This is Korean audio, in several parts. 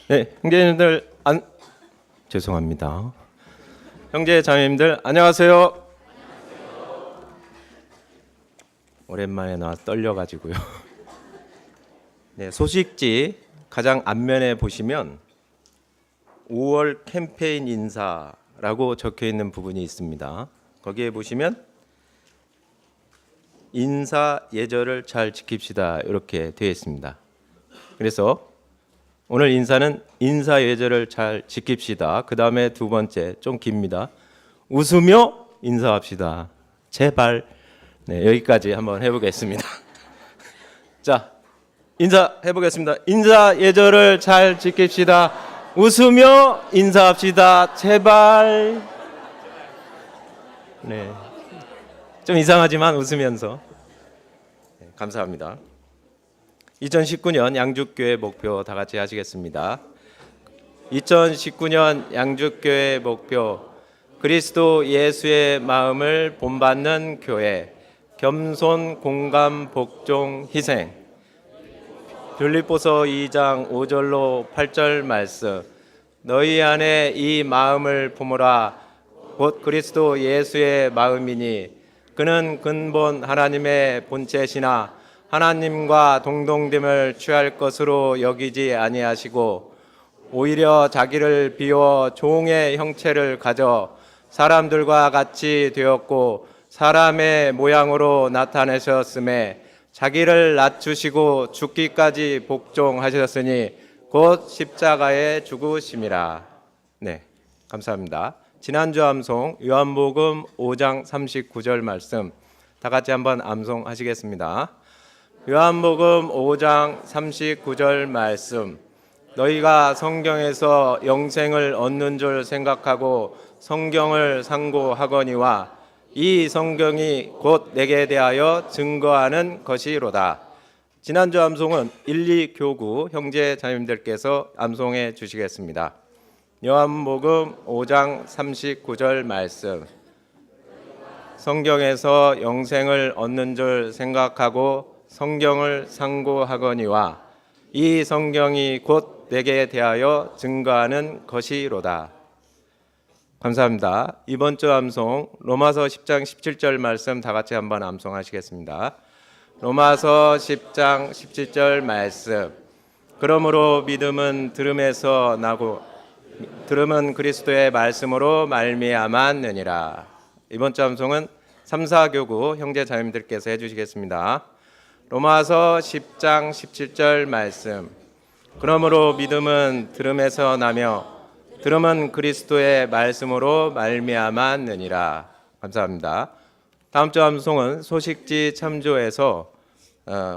네, 형제님들 죄송합니다. 형제 자매님들 안녕하세요. 오랜만에 나와 떨려가지고요. 네, 소식지 가장 앞면에 보시면 5월 캠페인 인사라고 적혀 있는 부분이 있습니다. 거기에 보시면 인사 예절을 잘 지킵시다 이렇게 되어 있습니다. 그래서 오늘 인사는 인사 예절을 잘 지킵시다. 그 다음에 두 번째 좀 깁니다. 웃으며 인사합시다. 제발. 네, 여기까지 한번 해보겠습니다. 자, 인사해보겠습니다. 인사 예절을 잘 지킵시다. 웃으며 인사합시다. 제발. 네, 좀 이상하지만 웃으면서. 네, 감사합니다. 2019년 양주교회 목표 다 같이 하시겠습니다. 2019년 양주교회 목표 그리스도 예수의 마음을 본받는 교회 겸손 공감 복종 희생 빌립보서 2장 5절로 8절 말씀 너희 안에 이 마음을 품으라 곧 그리스도 예수의 마음이니 그는 근본 하나님의 본체시나 하나님과 동등됨을 취할 것으로 여기지 아니하시고 오히려 자기를 비워 종의 형체를 가져 사람들과 같이 되었고 사람의 모양으로 나타내셨음에 자기를 낮추시고 죽기까지 복종하셨으니 곧 십자가에 죽으심이라. 네, 감사합니다. 지난주 암송 요한복음 5장 39절 말씀 다 같이 한번 암송하시겠습니다. 요한복음 5장 39절 말씀 너희가 성경에서 영생을 얻는 줄 생각하고 성경을 상고하거니와 이 성경이 곧 내게 대하여 증거하는 것이로다. 지난주 암송은 1, 2교구 형제 자매님들께서 암송해 주시겠습니다. 요한복음 5장 39절 말씀 성경에서 영생을 얻는 줄 생각하고 성경을 상고하거니와 이 성경이 곧 내게 대하여 증거하는 것이로다. 감사합니다. 이번 주 암송 로마서 10장 17절 말씀 다 같이 한번 암송하시겠습니다. 로마서 10장 17절 말씀 그러므로 믿음은 들음에서 나고 들음은 그리스도의 말씀으로 말미암았느니라. 이번 주 암송은 3, 4교구 형제 자매님들께서 해주시겠습니다. 로마서 10장 17절 말씀 그러므로 믿음은 들음에서 나며 들음은 그리스도의 말씀으로 말미암았느니라. 감사합니다. 다음 주 암송은 소식지 참조해서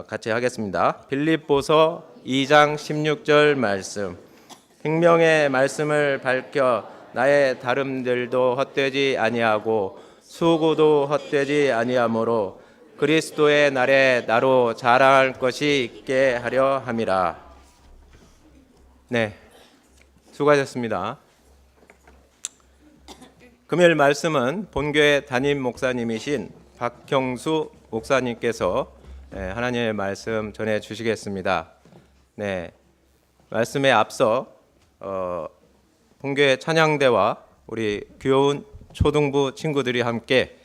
같이 하겠습니다. 빌립보서 2장 16절 말씀 생명의 말씀을 밝혀 나의 다름들도 헛되지 아니하고 수고도 헛되지 아니하므로 그리스도의 날에 나로 자랑할 것이 있게 하려 함이라. 네, 수고하셨습니다. 금요일 말씀은 본교회 담임 목사님이신 박형수 목사님께서 하나님의 말씀 전해 주시겠습니다. 네, 말씀에 앞서 본교회 찬양대와 우리 귀여운 초등부 친구들이 함께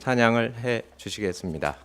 찬양을 해 주시겠습니다.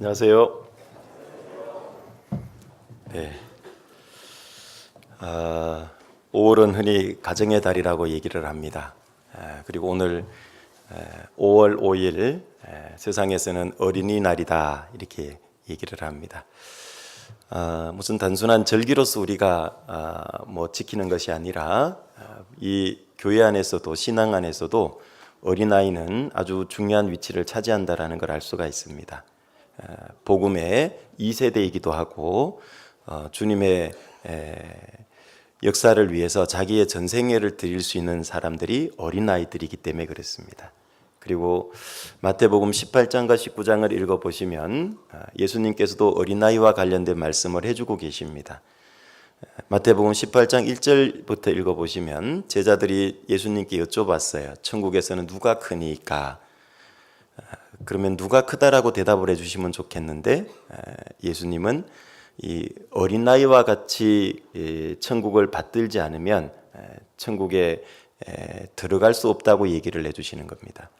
안녕하세요. 네. 5월은 흔히 가정의 달이라고 얘기를 합니다. 그리고 오늘 5월 5일 세상에서는 어린이날이다 이렇게 얘기를 합니다. 무슨 단순한 절기로서 우리가 뭐 지키는 것이 아니라 이 교회 안에서도 신앙 안에서도 어린아이는 아주 중요한 위치를 차지한다라는 걸 알 수가 있습니다. 복음의 2세대이기도 하고 주님의 역사를 위해서 자기의 전생애를 드릴 수 있는 사람들이 어린아이들이기 때문에 그렇습니다. 그리고 마태복음 18장과 19장을 읽어보시면 예수님께서도 어린아이와 관련된 말씀을 해주고 계십니다. 마태복음 18장 1절부터 읽어보시면 제자들이 예수님께 여쭤봤어요. 천국에서는 누가 크니까? 그러면 누가 크다라고 대답을 해주시면 좋겠는데 예수님은 이 어린아이와 같이 천국을 받들지 않으면 천국에 들어갈 수 없다고 얘기를 해주시는 겁니다.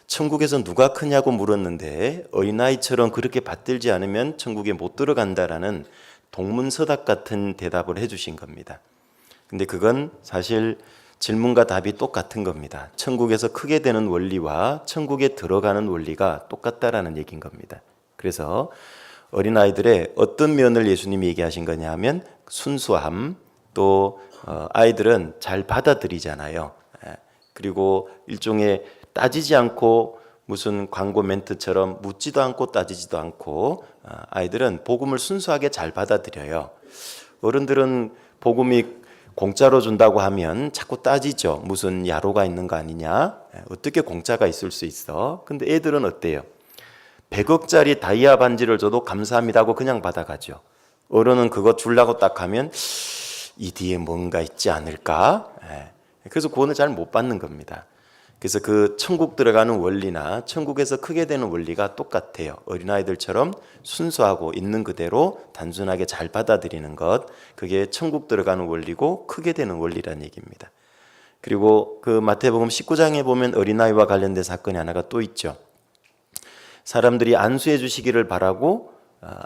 천국에서 누가 크냐고 물었는데 어린아이처럼 그렇게 받들지 않으면 천국에 못 들어간다라는 동문서답 같은 대답을 해주신 겁니다. 근데 그건 사실 질문과 답이 똑같은 겁니다. 천국에서 크게 되는 원리와 천국에 들어가는 원리가 똑같다라는 얘기인 겁니다. 그래서 어린아이들의 어떤 면을 예수님이 얘기하신 거냐 하면 순수함, 또 아이들은 잘 받아들이잖아요. 그리고 일종의 따지지 않고 무슨 광고 멘트처럼 묻지도 않고 따지지도 않고 아이들은 복음을 순수하게 잘 받아들여요. 어른들은 복음이 공짜로 준다고 하면 자꾸 따지죠. 무슨 야로가 있는 거 아니냐? 어떻게 공짜가 있을 수 있어? 근데 애들은 어때요? 100억짜리 다이아 반지를 줘도 감사합니다 하고 그냥 받아가죠. 어른은 그거 주려고 딱 하면 이 뒤에 뭔가 있지 않을까? 그래서 구원을 잘 못 받는 겁니다. 그래서 그 천국 들어가는 원리나 천국에서 크게 되는 원리가 똑같아요. 어린아이들처럼 순수하고 있는 그대로 단순하게 잘 받아들이는 것, 그게 천국 들어가는 원리고 크게 되는 원리란 얘기입니다. 그리고 그 마태복음 19장에 보면 어린아이와 관련된 사건이 하나가 또 있죠. 사람들이 안수해 주시기를 바라고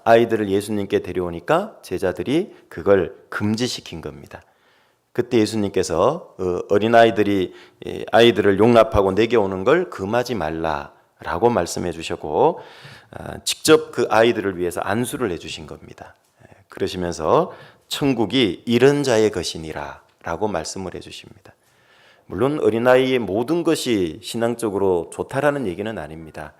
아이들을 예수님께 데려오니까 제자들이 그걸 금지시킨 겁니다. 그때 예수님께서 어린아이들이 아이들을 용납하고 내게 오는 걸 금하지 말라라고 말씀해 주셨고 직접 그 아이들을 위해서 안수를 해 주신 겁니다. 그러시면서 천국이 이런 자의 것이니라 라고 말씀을 해 주십니다. 물론 어린아이의 모든 것이 신앙적으로 좋다라는 얘기는 아닙니다.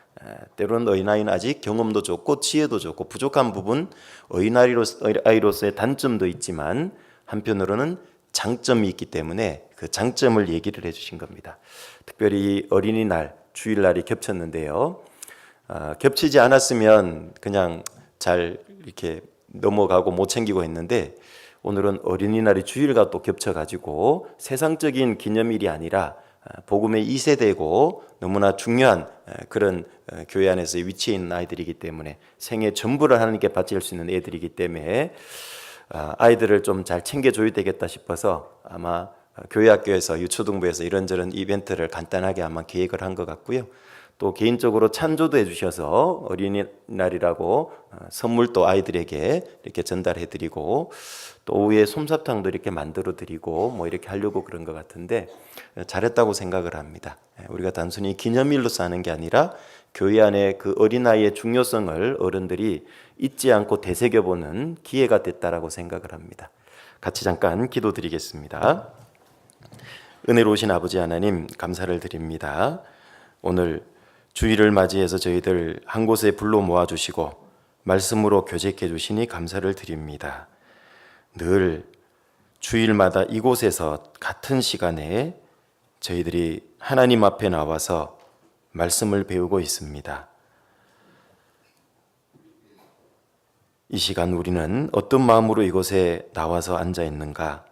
때로는 어린아이는 아직 경험도 좋고 지혜도 좋고 부족한 부분 어린아이로서의 단점도 있지만 한편으로는 장점이 있기 때문에 그 장점을 얘기를 해주신 겁니다. 특별히 어린이날, 주일날이 겹쳤는데요. 겹치지 않았으면 그냥 잘 이렇게 넘어가고 못 챙기고 했는데 오늘은 어린이날이 주일과 또 겹쳐가지고 세상적인 기념일이 아니라 복음의 2세대고 너무나 중요한 그런 교회 안에서 위치해 있는 아이들이기 때문에 생애 전부를 하나님께 바칠 수 있는 애들이기 때문에 아이들을 좀 잘 챙겨줘야 되겠다 싶어서 아마 교회 학교에서 유초등부에서 이런저런 이벤트를 간단하게 아마 계획을 한 것 같고요. 또 개인적으로 찬조도 해주셔서 어린이날이라고 선물도 아이들에게 이렇게 전달해드리고 또 오후에 솜사탕도 이렇게 만들어드리고 뭐 이렇게 하려고 그런 것 같은데 잘했다고 생각을 합니다. 우리가 단순히 기념일로서 하는 게 아니라 교회 안에 그 어린아이의 중요성을 어른들이 잊지 않고 되새겨보는 기회가 됐다라고 생각을 합니다. 같이 잠깐 기도드리겠습니다. 은혜로우신 아버지 하나님 감사를 드립니다. 오늘 주일을 맞이해서 저희들 한 곳에 불러 모아주시고 말씀으로 교제해 주시니 감사를 드립니다. 늘 주일마다 이곳에서 같은 시간에 저희들이 하나님 앞에 나와서 말씀을 배우고 있습니다. 이 시간 우리는 어떤 마음으로 이곳에 나와서 앉아 있는가?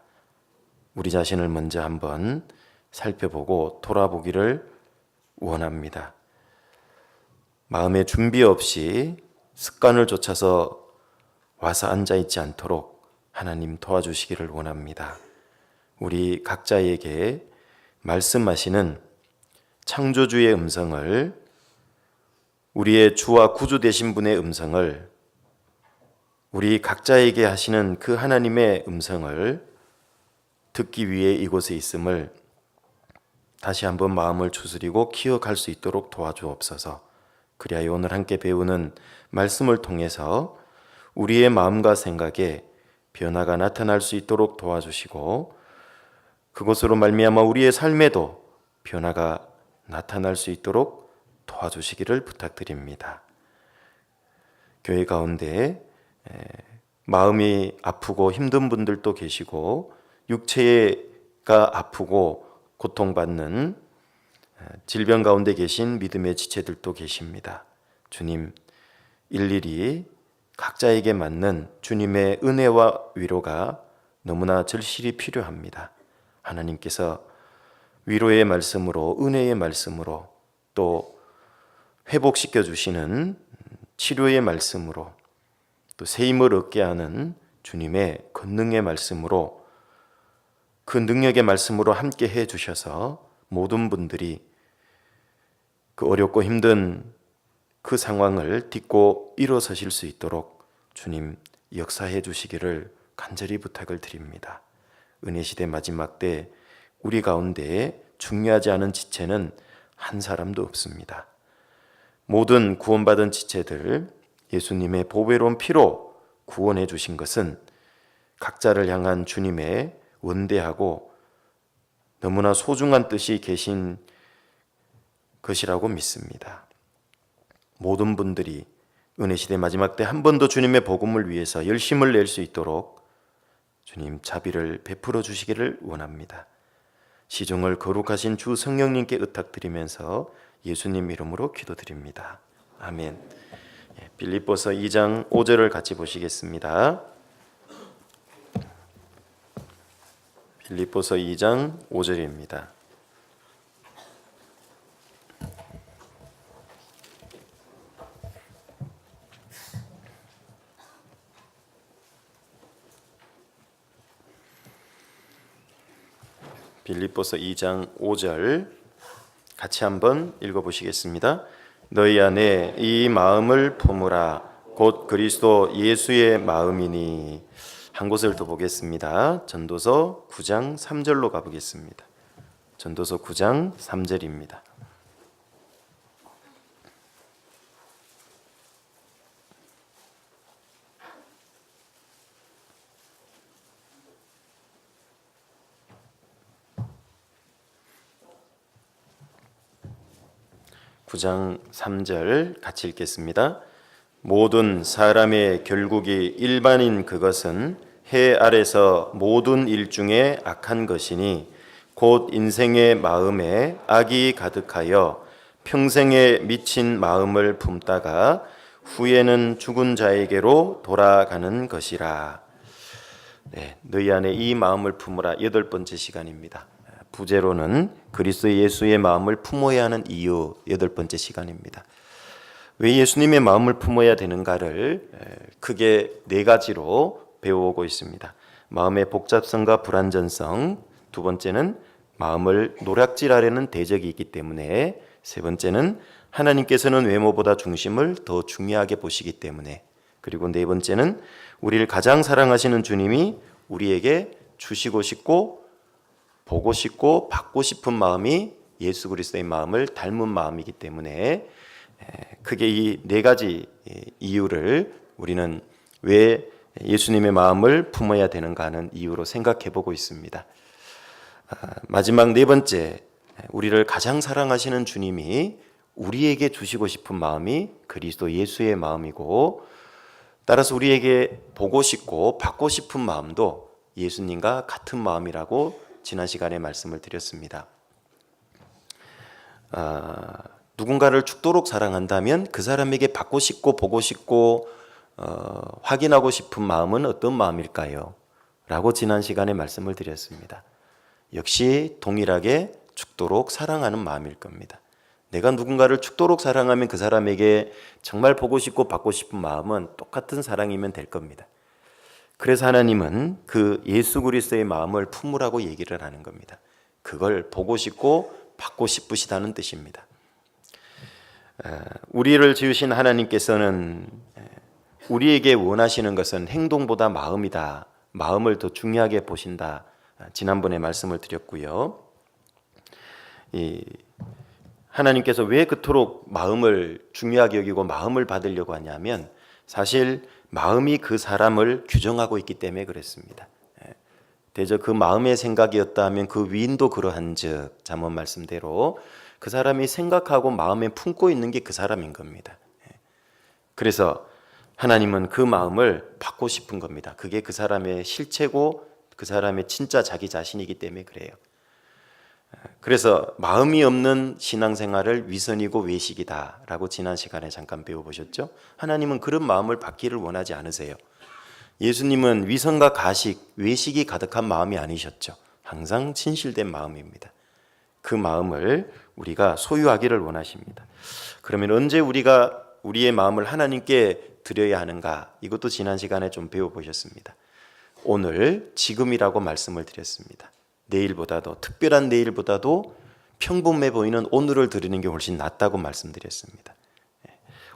우리 자신을 먼저 한번 살펴보고 돌아보기를 원합니다. 마음의 준비 없이 습관을 좇아서 와서 앉아 있지 않도록 하나님 도와주시기를 원합니다. 우리 각자에게 말씀하시는 창조주의 음성을 우리의 주와 구주 되신 분의 음성을, 우리 각자에게 하시는 그 하나님의 음성을 듣기 위해 이곳에 있음을 다시 한번 마음을 추스리고 기억할 수 있도록 도와주옵소서. 그리하여 오늘 함께 배우는 말씀을 통해서 우리의 마음과 생각에 변화가 나타날 수 있도록 도와주시고, 그것으로 말미암아 우리의 삶에도 변화가 나타날 수 있도록 도와주시기를 부탁드립니다. 교회 가운데 마음이 아프고 힘든 분들도 계시고, 육체가 아프고 고통받는 질병 가운데 계신 믿음의 지체들도 계십니다. 주님, 일일이 각자에게 맞는 주님의 은혜와 위로가 너무나 절실히 필요합니다. 하나님께서 위로의 말씀으로, 은혜의 말씀으로, 또 회복시켜 주시는 치료의 말씀으로, 또 새 힘을 얻게 하는 주님의 권능의 말씀으로, 그 능력의 말씀으로 함께 해 주셔서 모든 분들이 그 어렵고 힘든 그 상황을 딛고 일어서실 수 있도록 주님 역사해 주시기를 간절히 부탁을 드립니다. 은혜시대 마지막 때 우리 가운데 중요하지 않은 지체는 한 사람도 없습니다. 모든 구원받은 지체들 예수님의 보배로운 피로 구원해 주신 것은 각자를 향한 주님의 원대하고 너무나 소중한 뜻이 계신 것이라고 믿습니다. 모든 분들이 은혜시대 마지막 때 한 번 더 주님의 복음을 위해서 열심을 낼 수 있도록 주님 자비를 베풀어 주시기를 원합니다. 시종을 거룩하신 주 성령님께 의탁드리면서 예수님 이름으로 기도드립니다. 아멘. 빌립보서 2장 5절을 같이 보시겠습니다. 빌립보서 2장 5절입니다. 빌립보서 2장 5절 같이 한번 읽어보시겠습니다. 너희 안에 이 마음을 품으라. 곧 그리스도 예수의 마음이니. 한 곳을 더 보겠습니다. 전도서 9장 3절로 가보겠습니다. 전도서 9장 3절입니다. (9장 3절) 같이 읽겠습니다. 모든 사람의 결국이 일반인 그것은 해 아래서 모든 일 중에 악한 것이니 곧 인생의 마음에 악이 가득하여 평생에 미친 마음을 품다가 후에는 죽은 자에게로 돌아가는 것이라. 네, 너희 안에 이 마음을 품으라. 8번째 시간입니다. 부제로는 그리스도 예수의 마음을 품어야 하는 이유 8번째 시간입니다. 왜 예수님의 마음을 품어야 되는가를 크게 4가지로 배워오고 있습니다. 마음의 복잡성과 불완전성, 2번째는 마음을 노략질하려는 대적이 있기 때문에, 3번째는 하나님께서는 외모보다 중심을 더 중요하게 보시기 때문에, 그리고 4번째는 우리를 가장 사랑하시는 주님이 우리에게 주시고 싶고 보고 싶고 받고 싶은 마음이 예수 그리스도의 마음을 닮은 마음이기 때문에, 크게 이 4가지 이유를 우리는 왜 예수님의 마음을 품어야 되는가 하는 이유로 생각해 보고 있습니다. 마지막 4번째, 우리를 가장 사랑하시는 주님이 우리에게 주시고 싶은 마음이 그리스도 예수의 마음이고, 따라서 우리에게 보고 싶고 받고 싶은 마음도 예수님과 같은 마음이라고 지난 시간에 말씀을 드렸습니다. 누군가를 죽도록 사랑한다면 그 사람에게 받고 싶고 보고 싶고 확인하고 싶은 마음은 어떤 마음일까요? 라고 지난 시간에 말씀을 드렸습니다. 역시 동일하게 죽도록 사랑하는 마음일 겁니다. 내가 누군가를 죽도록 사랑하면 그 사람에게 정말 보고 싶고 받고 싶은 마음은 똑같은 사랑이면 될 겁니다. 그래서 하나님은 그 예수 그리스도의 마음을 품으라고 얘기를 하는 겁니다. 그걸 보고 싶고 받고 싶으시다는 뜻입니다. 우리를 지으신 하나님께서는 우리에게 원하시는 것은 행동보다 마음이다. 마음을 더 중요하게 보신다. 지난번에 말씀을 드렸고요. 하나님께서 왜 그토록 마음을 중요하게 여기고 마음을 받으려고 하냐면 사실 마음이 그 사람을 규정하고 있기 때문에 그랬습니다. 대저 그 마음의 생각이었다 하면 그 위인도 그러한즉 잠언 말씀대로 그 사람이 생각하고 마음에 품고 있는 게 그 사람인 겁니다. 그래서 하나님은 그 마음을 받고 싶은 겁니다. 그게 그 사람의 실체고 그 사람의 진짜 자기 자신이기 때문에 그래요. 그래서 마음이 없는 신앙생활을 위선이고 외식이다라고 지난 시간에 잠깐 배워보셨죠? 하나님은 그런 마음을 받기를 원하지 않으세요. 예수님은 위선과 가식, 외식이 가득한 마음이 아니셨죠. 항상 진실된 마음입니다. 그 마음을 우리가 소유하기를 원하십니다. 그러면 언제 우리가 우리의 마음을 하나님께 드려야 하는가? 이것도 지난 시간에 좀 배워보셨습니다. 오늘 지금이라고 말씀을 드렸습니다. 내일보다도 특별한 내일보다도 평범해 보이는 오늘을 드리는 게 훨씬 낫다고 말씀드렸습니다.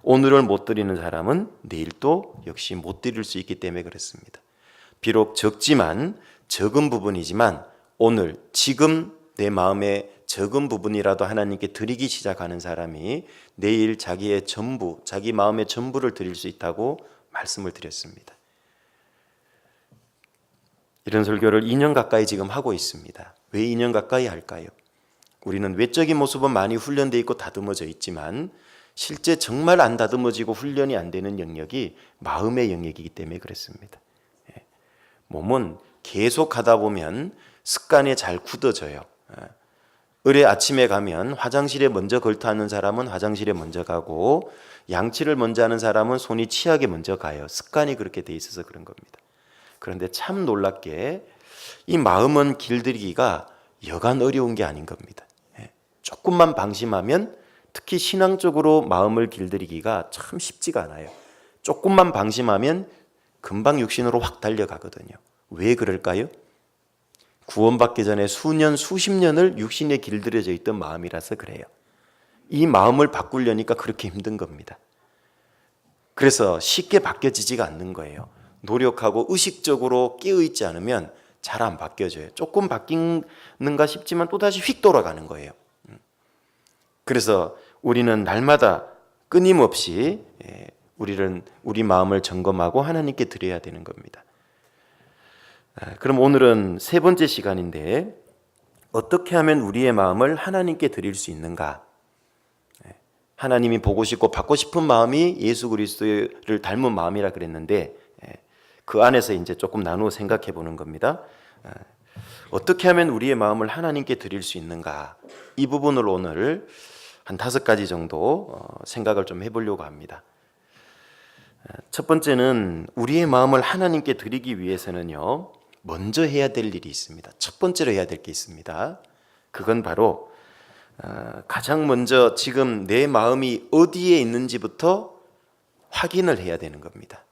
오늘을 못 드리는 사람은 내일도 역시 못 드릴 수 있기 때문에 그렇습니다. 비록 적지만 적은 부분이지만 오늘 지금 내 마음의 적은 부분이라도 하나님께 드리기 시작하는 사람이 내일 자기의 전부, 자기 마음의 전부를 드릴 수 있다고 말씀을 드렸습니다. 이런 설교를 2년 가까이 지금 하고 있습니다. 왜 2년 가까이 할까요? 우리는 외적인 모습은 많이 훈련되어 있고 다듬어져 있지만 실제 정말 안 다듬어지고 훈련이 안 되는 영역이 마음의 영역이기 때문에 그렇습니다. 몸은 계속 하다 보면 습관에 잘 굳어져요. 을에 아침에 가면 화장실에 먼저 걸터하는 사람은 화장실에 먼저 가고 양치를 먼저 하는 사람은 손이 치약에 먼저 가요. 습관이 그렇게 돼 있어서 그런 겁니다. 그런데 참 놀랍게 이 마음은 길들이기가 여간 어려운 게 아닌 겁니다. 조금만 방심하면 특히 신앙적으로 마음을 길들이기가 참 쉽지가 않아요. 조금만 방심하면 금방 육신으로 확 달려가거든요. 왜 그럴까요? 구원받기 전에 수년, 수십 년을 육신에 길들여져 있던 마음이라서 그래요. 이 마음을 바꾸려니까 그렇게 힘든 겁니다. 그래서 쉽게 바뀌어지지가 않는 거예요. 노력하고 의식적으로 깨어있지 않으면 잘 안 바뀌어져요. 조금 바뀌는가 싶지만 또다시 휙 돌아가는 거예요. 그래서 우리는 날마다 끊임없이 우리 마음을 점검하고 하나님께 드려야 되는 겁니다. 그럼 오늘은 세 번째 시간인데 어떻게 하면 우리의 마음을 하나님께 드릴 수 있는가? 하나님이 보고 싶고 받고 싶은 마음이 예수 그리스도를 닮은 마음이라 그랬는데 그 안에서 이제 조금 나누어 생각해 보는 겁니다. 어떻게 하면 우리의 마음을 하나님께 드릴 수 있는가? 이 부분을 오늘 한 5가지 정도 생각을 좀 해보려고 합니다. 첫 번째는 우리의 마음을 하나님께 드리기 위해서는요, 먼저 해야 될 일이 있습니다. 첫 번째로 해야 될 게 있습니다. 그건 바로 가장 먼저 지금 내 마음이 어디에 있는지부터 확인을 해야 되는 겁니다.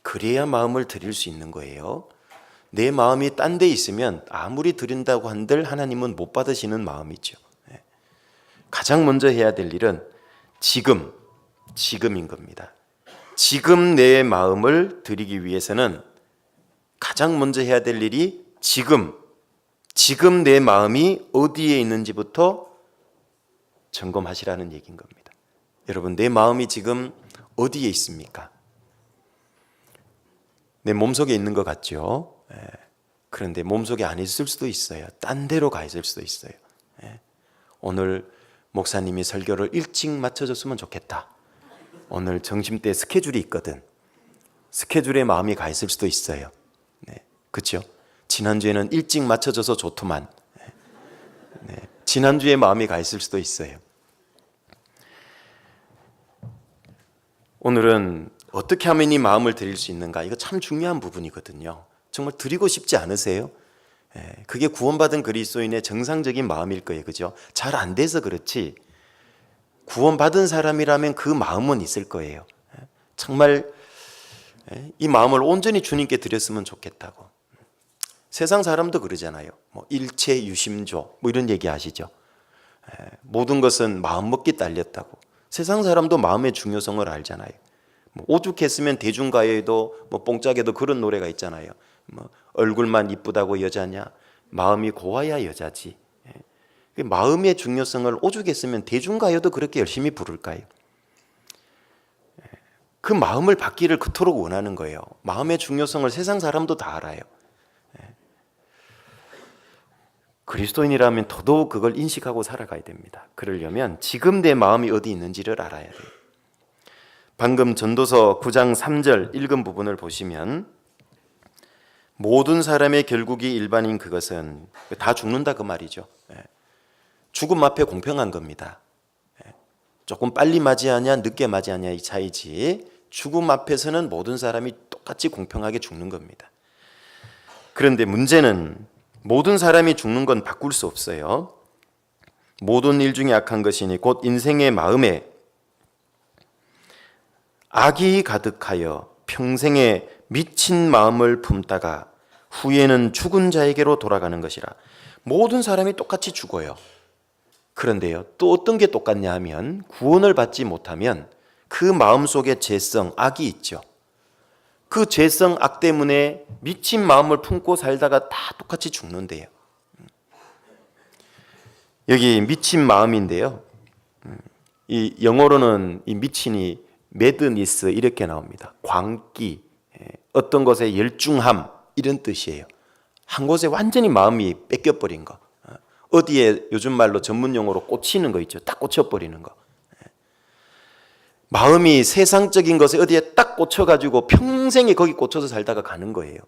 그래야 마음을 드릴 수 있는 거예요. 내 마음이 딴 데 있으면 아무리 드린다고 한들 하나님은 못 받으시는 마음이죠. 가장 먼저 해야 될 일은 지금인 겁니다. 지금 내 마음을 드리기 위해서는 가장 먼저 해야 될 일이 지금 내 마음이 어디에 있는지부터 점검하시라는 얘기인 겁니다. 여러분, 내 마음이 지금 어디에 있습니까? 내 몸속에 있는 것 같죠? 그런데 몸속에 안 있을 수도 있어요. 딴 데로 가 있을 수도 있어요. 오늘 목사님이 설교를 일찍 맞춰줬으면 좋겠다. 오늘 점심때 스케줄이 있거든. 스케줄에 마음이 가 있을 수도 있어요. 그렇죠? 지난주에는 일찍 맞춰줘서 좋더만. 지난주에 마음이 가 있을 수도 있어요. 오늘은 어떻게 하면 이 마음을 드릴 수 있는가? 이거 참 중요한 부분이거든요. 정말 드리고 싶지 않으세요? 그게 구원받은 그리스도인의 정상적인 마음일 거예요. 그죠? 잘 안 돼서 그렇지 구원받은 사람이라면 그 마음은 있을 거예요. 정말 이 마음을 온전히 주님께 드렸으면 좋겠다고. 세상 사람도 그러잖아요. 뭐 일체 유심조 뭐 이런 얘기 아시죠? 모든 것은 마음먹기 딸렸다고. 세상 사람도 마음의 중요성을 알잖아요. 뭐 오죽했으면 대중가요에도 뭐 뽕짝에도 그런 노래가 있잖아요. 뭐 얼굴만 이쁘다고 여자냐, 마음이 고와야 여자지. 마음의 중요성을 오죽했으면 대중가요도 그렇게 열심히 부를까요? 그 마음을 받기를 그토록 원하는 거예요. 마음의 중요성을 세상 사람도 다 알아요. 그리스도인이라면 더더욱 그걸 인식하고 살아가야 됩니다. 그러려면 지금 내 마음이 어디 있는지를 알아야 돼요. 방금 전도서 9장 3절 읽은 부분을 보시면 모든 사람의 결국이 일반인 그것은 다 죽는다 그 말이죠. 죽음 앞에 공평한 겁니다. 조금 빨리 맞이하냐 늦게 맞이하냐 이 차이지 죽음 앞에서는 모든 사람이 똑같이 공평하게 죽는 겁니다. 그런데 문제는 모든 사람이 죽는 건 바꿀 수 없어요. 모든 일 중에 악한 것이니 곧 인생의 마음에 악이 가득하여 평생에 미친 마음을 품다가 후에는 죽은 자에게로 돌아가는 것이라. 모든 사람이 똑같이 죽어요. 그런데요, 또 어떤 게 똑같냐 하면 구원을 받지 못하면 그 마음속에 죄성, 악이 있죠. 그 죄성, 악 때문에 미친 마음을 품고 살다가 다 똑같이 죽는데요. 여기 미친 마음인데요. 이 영어로는 이 미친이 매드니스 이렇게 나옵니다. 광기, 어떤 것에 열중함 이런 뜻이에요. 한 곳에 완전히 마음이 뺏겨버린 거. 어디에 요즘 말로 전문 용어로 꽂히는 거 있죠. 딱 꽂혀버리는 거. 마음이 세상적인 것에 어디에 딱 꽂혀가지고 평생에 거기 꽂혀서 살다가 가는 거예요.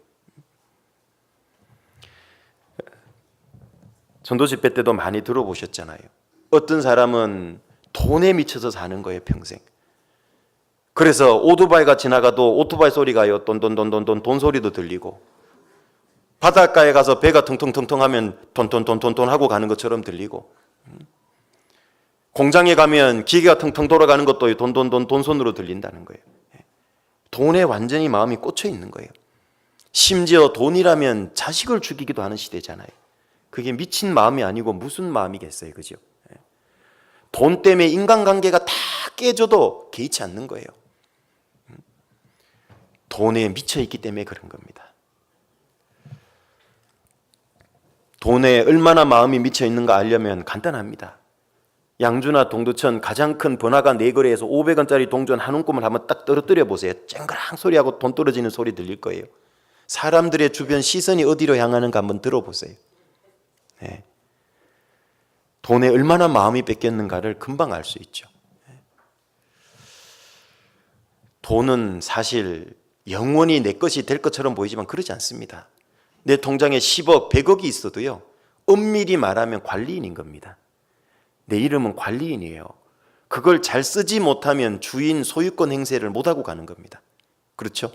전도 집회 때도 많이 들어보셨잖아요. 어떤 사람은 돈에 미쳐서 사는 거예요, 평생. 그래서 오토바이가 지나가도 오토바이 소리가 요 돈 소리도 들리고 바닷가에 가서 배가 텅텅텅텅 하면 돈 하고 가는 것처럼 들리고 공장에 가면 기계가 텅텅 돌아가는 것도 돈 손으로 들린다는 거예요. 돈에 완전히 마음이 꽂혀 있는 거예요. 심지어 돈이라면 자식을 죽이기도 하는 시대잖아요. 그게 미친 마음이 아니고 무슨 마음이겠어요, 그죠? 돈 때문에 인간관계가 다 깨져도 개의치 않는 거예요. 돈에 미쳐 있기 때문에 그런 겁니다. 돈에 얼마나 마음이 미쳐 있는가 알려면 간단합니다. 양주나 동두천 가장 큰 번화가 네거리에서 500원짜리 동전 한 움큼을 한번 딱 떨어뜨려 보세요. 쨍그랑 소리하고 돈 떨어지는 소리 들릴 거예요. 사람들의 주변 시선이 어디로 향하는가 한번 들어보세요. 네. 돈에 얼마나 마음이 뺏겼는가를 금방 알 수 있죠. 돈은 사실 영원히 내 것이 될 것처럼 보이지만 그러지 않습니다. 내 통장에 10억, 100억이 있어도요, 엄밀히 말하면 관리인인 겁니다. 내 이름은 관리인이에요. 그걸 잘 쓰지 못하면 주인 소유권 행세를 못하고 가는 겁니다. 그렇죠?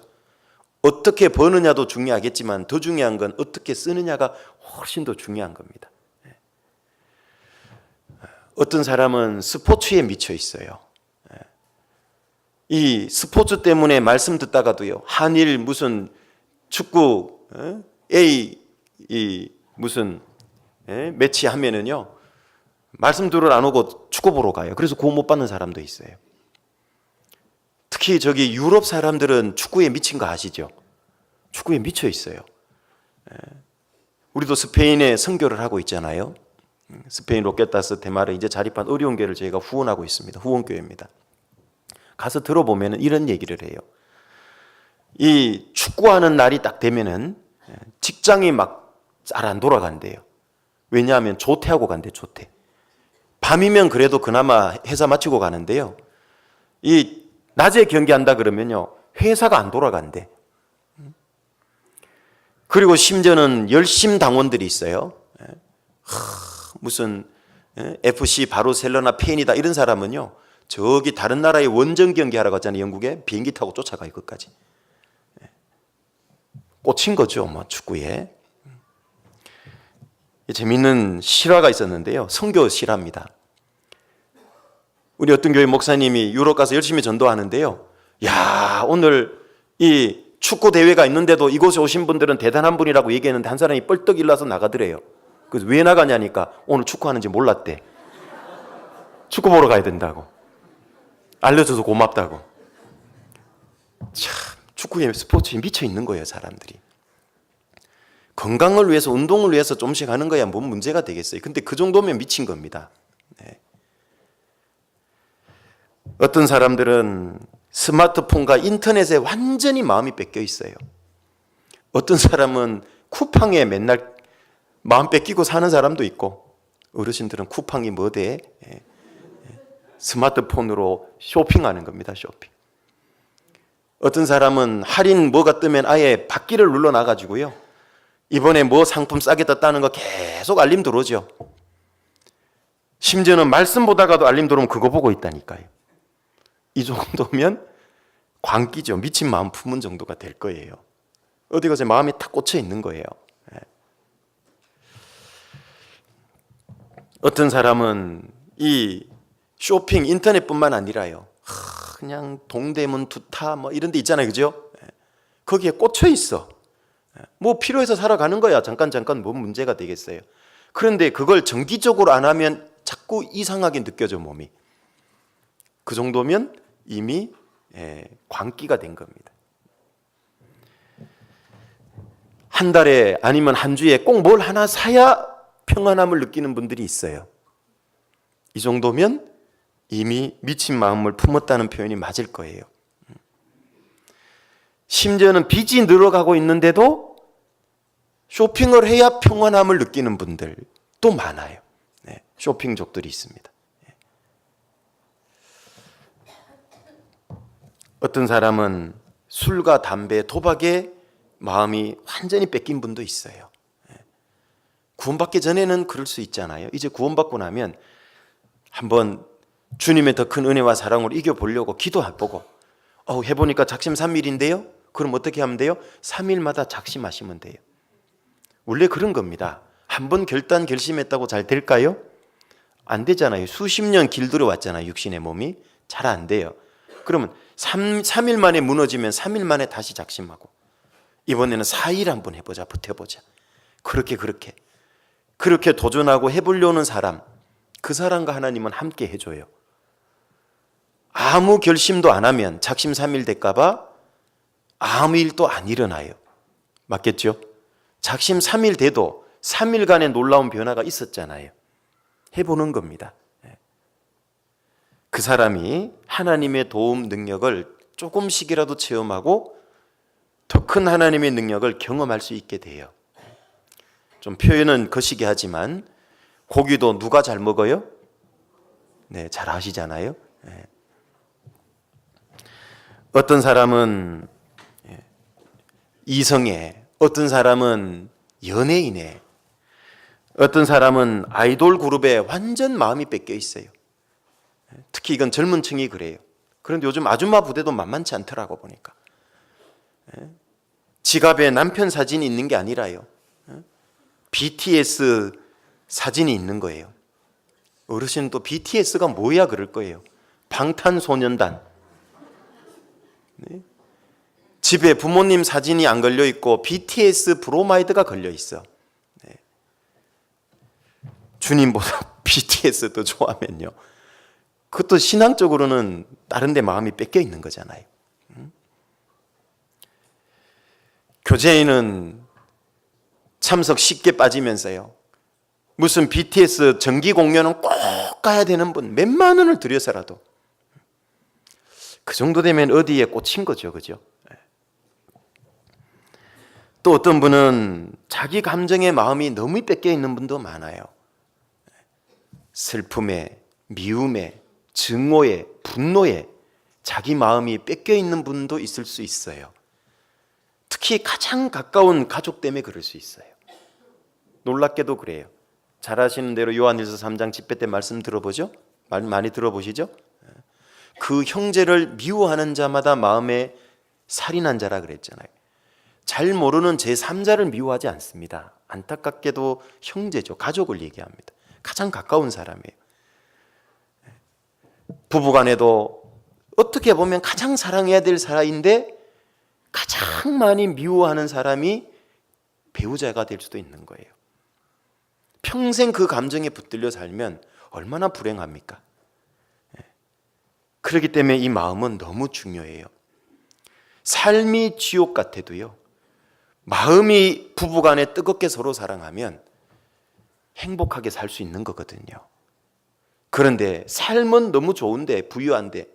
어떻게 버느냐도 중요하겠지만 더 중요한 건 어떻게 쓰느냐가 훨씬 더 중요한 겁니다. 어떤 사람은 스포츠에 미쳐 있어요. 이 스포츠 때문에 말씀 듣다가도요, 한일 무슨 축구 A 무슨 매치 하면은요, 말씀 들으러 안 오고 축구 보러 가요. 그래서 구원 못 받는 사람도 있어요. 특히 저기 유럽 사람들은 축구에 미친 거 아시죠? 축구에 미쳐 있어요. 우리도 스페인에 선교를 하고 있잖아요. 스페인 로켓다스 대마를 이제 자립한 어려운 교회를 저희가 후원하고 있습니다. 후원교회입니다. 가서 들어보면 이런 얘기를 해요. 이 축구하는 날이 딱 되면은 직장이 막 잘 안 돌아간대요. 왜냐하면 조퇴하고 간대, 조퇴. 밤이면 그래도 그나마 회사 마치고 가는데요. 이 낮에 경기한다 그러면요, 회사가 안 돌아간대. 그리고 심지어는 열심 당원들이 있어요. 무슨 FC 바르셀로나 팬이다 이런 사람은요, 저기 다른 나라에 원정 경기하러 갔잖아요. 영국에 비행기 타고 쫓아가요. 끝까지. 꽂힌 거죠, 뭐 축구에. 재미있는 실화가 있었는데요. 선교 실화입니다. 우리 어떤 교회 목사님이 유럽 가서 열심히 전도하는데요. 야, 오늘 이 축구 대회가 있는데도 이곳에 오신 분들은 대단한 분이라고 얘기했는데 한 사람이 뻘떡 일어나서 나가더래요. 그래서 왜 나가냐니까 오늘 축구하는지 몰랐대. 축구 보러 가야 된다고. 알려줘서 고맙다고. 참 축구에 스포츠에 미쳐 있는 거예요, 사람들이. 건강을 위해서, 운동을 위해서 좀씩 하는 거야 뭔 문제가 되겠어요. 근데 그 정도면 미친 겁니다. 네. 어떤 사람들은 스마트폰과 인터넷에 완전히 마음이 뺏겨 있어요. 어떤 사람은 쿠팡에 맨날 마음 뺏기고 사는 사람도 있고, 어르신들은 쿠팡이 뭐대? 스마트폰으로 쇼핑하는 겁니다. 쇼핑. 어떤 사람은 할인 뭐가 뜨면 아예 받기를 눌러 놔가지고요, 이번에 뭐 상품 싸게 떴다는 거 계속 알림 들어오죠. 심지어는 말씀 보다가도 알림 들어오면 그거 보고 있다니까요. 이 정도면 광기죠. 미친 마음 품은 정도가 될 거예요. 어디 가서 마음이 탁 꽂혀 있는 거예요. 어떤 사람은 이 쇼핑 인터넷뿐만 아니라요, 그냥 동대문 두타 뭐 이런 데 있잖아요, 그죠? 거기에 꽂혀 있어. 뭐 필요해서 사러 가는 거야. 잠깐 뭔 문제가 되겠어요. 그런데 그걸 정기적으로 안 하면 자꾸 이상하게 느껴져, 몸이. 그 정도면 이미 광기가 된 겁니다. 한 달에 아니면 한 주에 꼭 뭘 하나 사야 평안함을 느끼는 분들이 있어요. 이 정도면 이미 미친 마음을 품었다는 표현이 맞을 거예요. 심지어는 빚이 늘어가고 있는데도 쇼핑을 해야 평안함을 느끼는 분들도 많아요. 쇼핑족들이 있습니다. 어떤 사람은 술과 담배, 도박에 마음이 완전히 뺏긴 분도 있어요. 구원받기 전에는 그럴 수 있잖아요. 이제 구원받고 나면 한번 주님의 더 큰 은혜와 사랑으로 이겨보려고 기도해보고, 해보니까 작심 3일인데요? 그럼 어떻게 하면 돼요? 3일마다 작심하시면 돼요. 원래 그런 겁니다. 한번 결심했다고 잘 될까요? 안 되잖아요. 수십 년 길들여 왔잖아요. 육신의 몸이. 잘 안 돼요. 그러면 3일 만에 무너지면 3일 만에 다시 작심하고, 이번에는 4일 한번 해보자, 버텨보자. 그렇게 도전하고 해보려는 사람, 그 사람과 하나님은 함께 해줘요. 아무 결심도 안 하면 작심 3일 될까봐 아무 일도 안 일어나요. 맞겠죠? 작심 3일 돼도 3일간의 놀라운 변화가 있었잖아요. 해보는 겁니다. 그 사람이 하나님의 도움 능력을 조금씩이라도 체험하고 더 큰 하나님의 능력을 경험할 수 있게 돼요. 좀 표현은 거시기 하지만 고기도 누가 잘 먹어요? 네, 잘 아시잖아요. 어떤 사람은 이성애, 어떤 사람은 연예인에, 어떤 사람은 아이돌 그룹에 완전 마음이 뺏겨 있어요. 특히 이건 젊은 층이 그래요. 그런데 요즘 아줌마 부대도 만만치 않더라고 보니까. 지갑에 남편 사진이 있는 게 아니라요, BTS 사진이 있는 거예요. 어르신은 또 BTS가 뭐야 그럴 거예요. 방탄소년단. 네? 집에 부모님 사진이 안 걸려 있고 BTS 브로마이드가 걸려 있어. 네. 주님보다 BTS 더 좋아하면요, 그것도 신앙적으로는 다른 데 마음이 뺏겨 있는 거잖아요. 교제에는 참석 쉽게 빠지면서요, 무슨 BTS 정기 공연은 꼭 가야 되는 분, 몇만 원을 들여서라도. 그 정도 되면 어디에 꽂힌 거죠, 그죠? 또 어떤 분은 자기 감정의 마음이 너무 뺏겨 있는 분도 많아요. 슬픔에, 미움에, 증오에, 분노에 자기 마음이 뺏겨 있는 분도 있을 수 있어요. 특히 가장 가까운 가족 때문에 그럴 수 있어요. 놀랍게도 그래요. 잘 아시는 대로 요한일서 3장 집회 때 말씀 들어보죠? 많이 들어보시죠? 그 형제를 미워하는 자마다 마음에 살인한 자라 그랬잖아요. 잘 모르는 제3자를 미워하지 않습니다. 안타깝게도 형제죠. 가족을 얘기합니다. 가장 가까운 사람이에요. 부부간에도 어떻게 보면 가장 사랑해야 될 사람인데 가장 많이 미워하는 사람이 배우자가 될 수도 있는 거예요. 평생 그 감정에 붙들려 살면 얼마나 불행합니까? 그렇기 때문에 이 마음은 너무 중요해요. 삶이 지옥 같아도요, 마음이 부부간에 뜨겁게 서로 사랑하면 행복하게 살 수 있는 거거든요. 그런데 삶은 너무 좋은데, 부유한데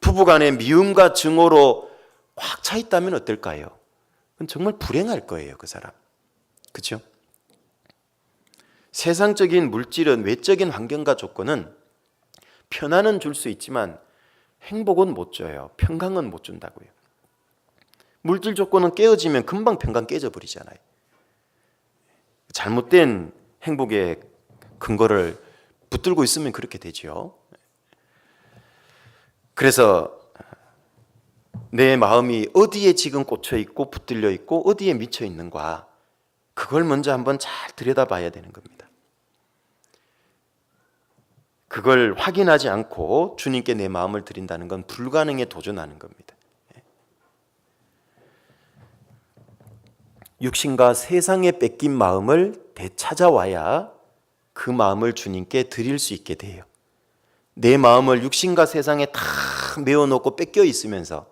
부부간에 미움과 증오로 꽉 차 있다면 어떨까요? 그건 정말 불행할 거예요, 그 사람. 그렇죠? 세상적인 물질은, 외적인 환경과 조건은 편안은 줄 수 있지만 행복은 못 줘요. 평강은 못 준다고요. 물질 조건은 깨어지면 금방 평강 깨져버리잖아요. 잘못된 행복의 근거를 붙들고 있으면 그렇게 되죠. 그래서 내 마음이 어디에 지금 꽂혀 있고 붙들려 있고 어디에 미쳐 있는가, 그걸 먼저 한번 잘 들여다봐야 되는 겁니다. 그걸 확인하지 않고 주님께 내 마음을 드린다는 건 불가능에 도전하는 겁니다. 육신과 세상에 뺏긴 마음을 되찾아와야 그 마음을 주님께 드릴 수 있게 돼요. 내 마음을 육신과 세상에 다 메워놓고 뺏겨 있으면서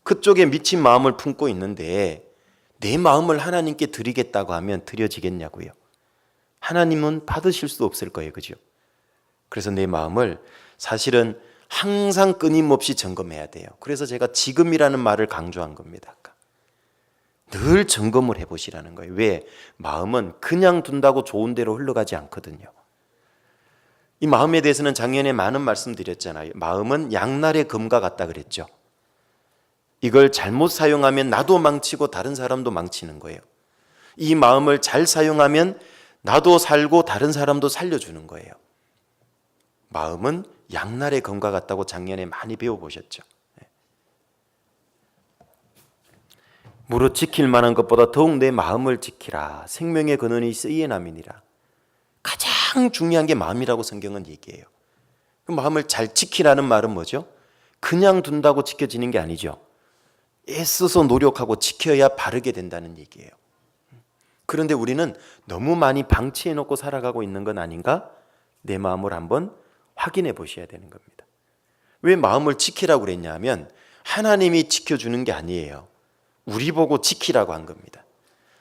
그쪽에 미친 마음을 품고 있는데 내 마음을 하나님께 드리겠다고 하면 드려지겠냐고요. 하나님은 받으실 수 없을 거예요. 그죠? 그래서 내 마음을 사실은 항상 끊임없이 점검해야 돼요. 그래서 제가 지금이라는 말을 강조한 겁니다. 늘 점검을 해보시라는 거예요. 왜? 마음은 그냥 둔다고 좋은 대로 흘러가지 않거든요. 이 마음에 대해서는 작년에 많은 말씀 드렸잖아요. 마음은 양날의 검과 같다 그랬죠. 이걸 잘못 사용하면 나도 망치고 다른 사람도 망치는 거예요. 이 마음을 잘 사용하면 나도 살고 다른 사람도 살려주는 거예요. 마음은 양날의 검과 같다고 작년에 많이 배워보셨죠. 무릇 지킬 만한 것보다 더욱 내 마음을 지키라. 생명의 근원이 쓰이에 남이니라. 가장 중요한 게 마음이라고 성경은 얘기해요. 그 마음을 잘 지키라는 말은 뭐죠? 그냥 둔다고 지켜지는 게 아니죠. 애써서 노력하고 지켜야 바르게 된다는 얘기예요. 그런데 우리는 너무 많이 방치해놓고 살아가고 있는 건 아닌가? 내 마음을 한번 확인해 보셔야 되는 겁니다. 왜 마음을 지키라고 그랬냐면 하나님이 지켜주는 게 아니에요. 우리 보고 지키라고 한 겁니다.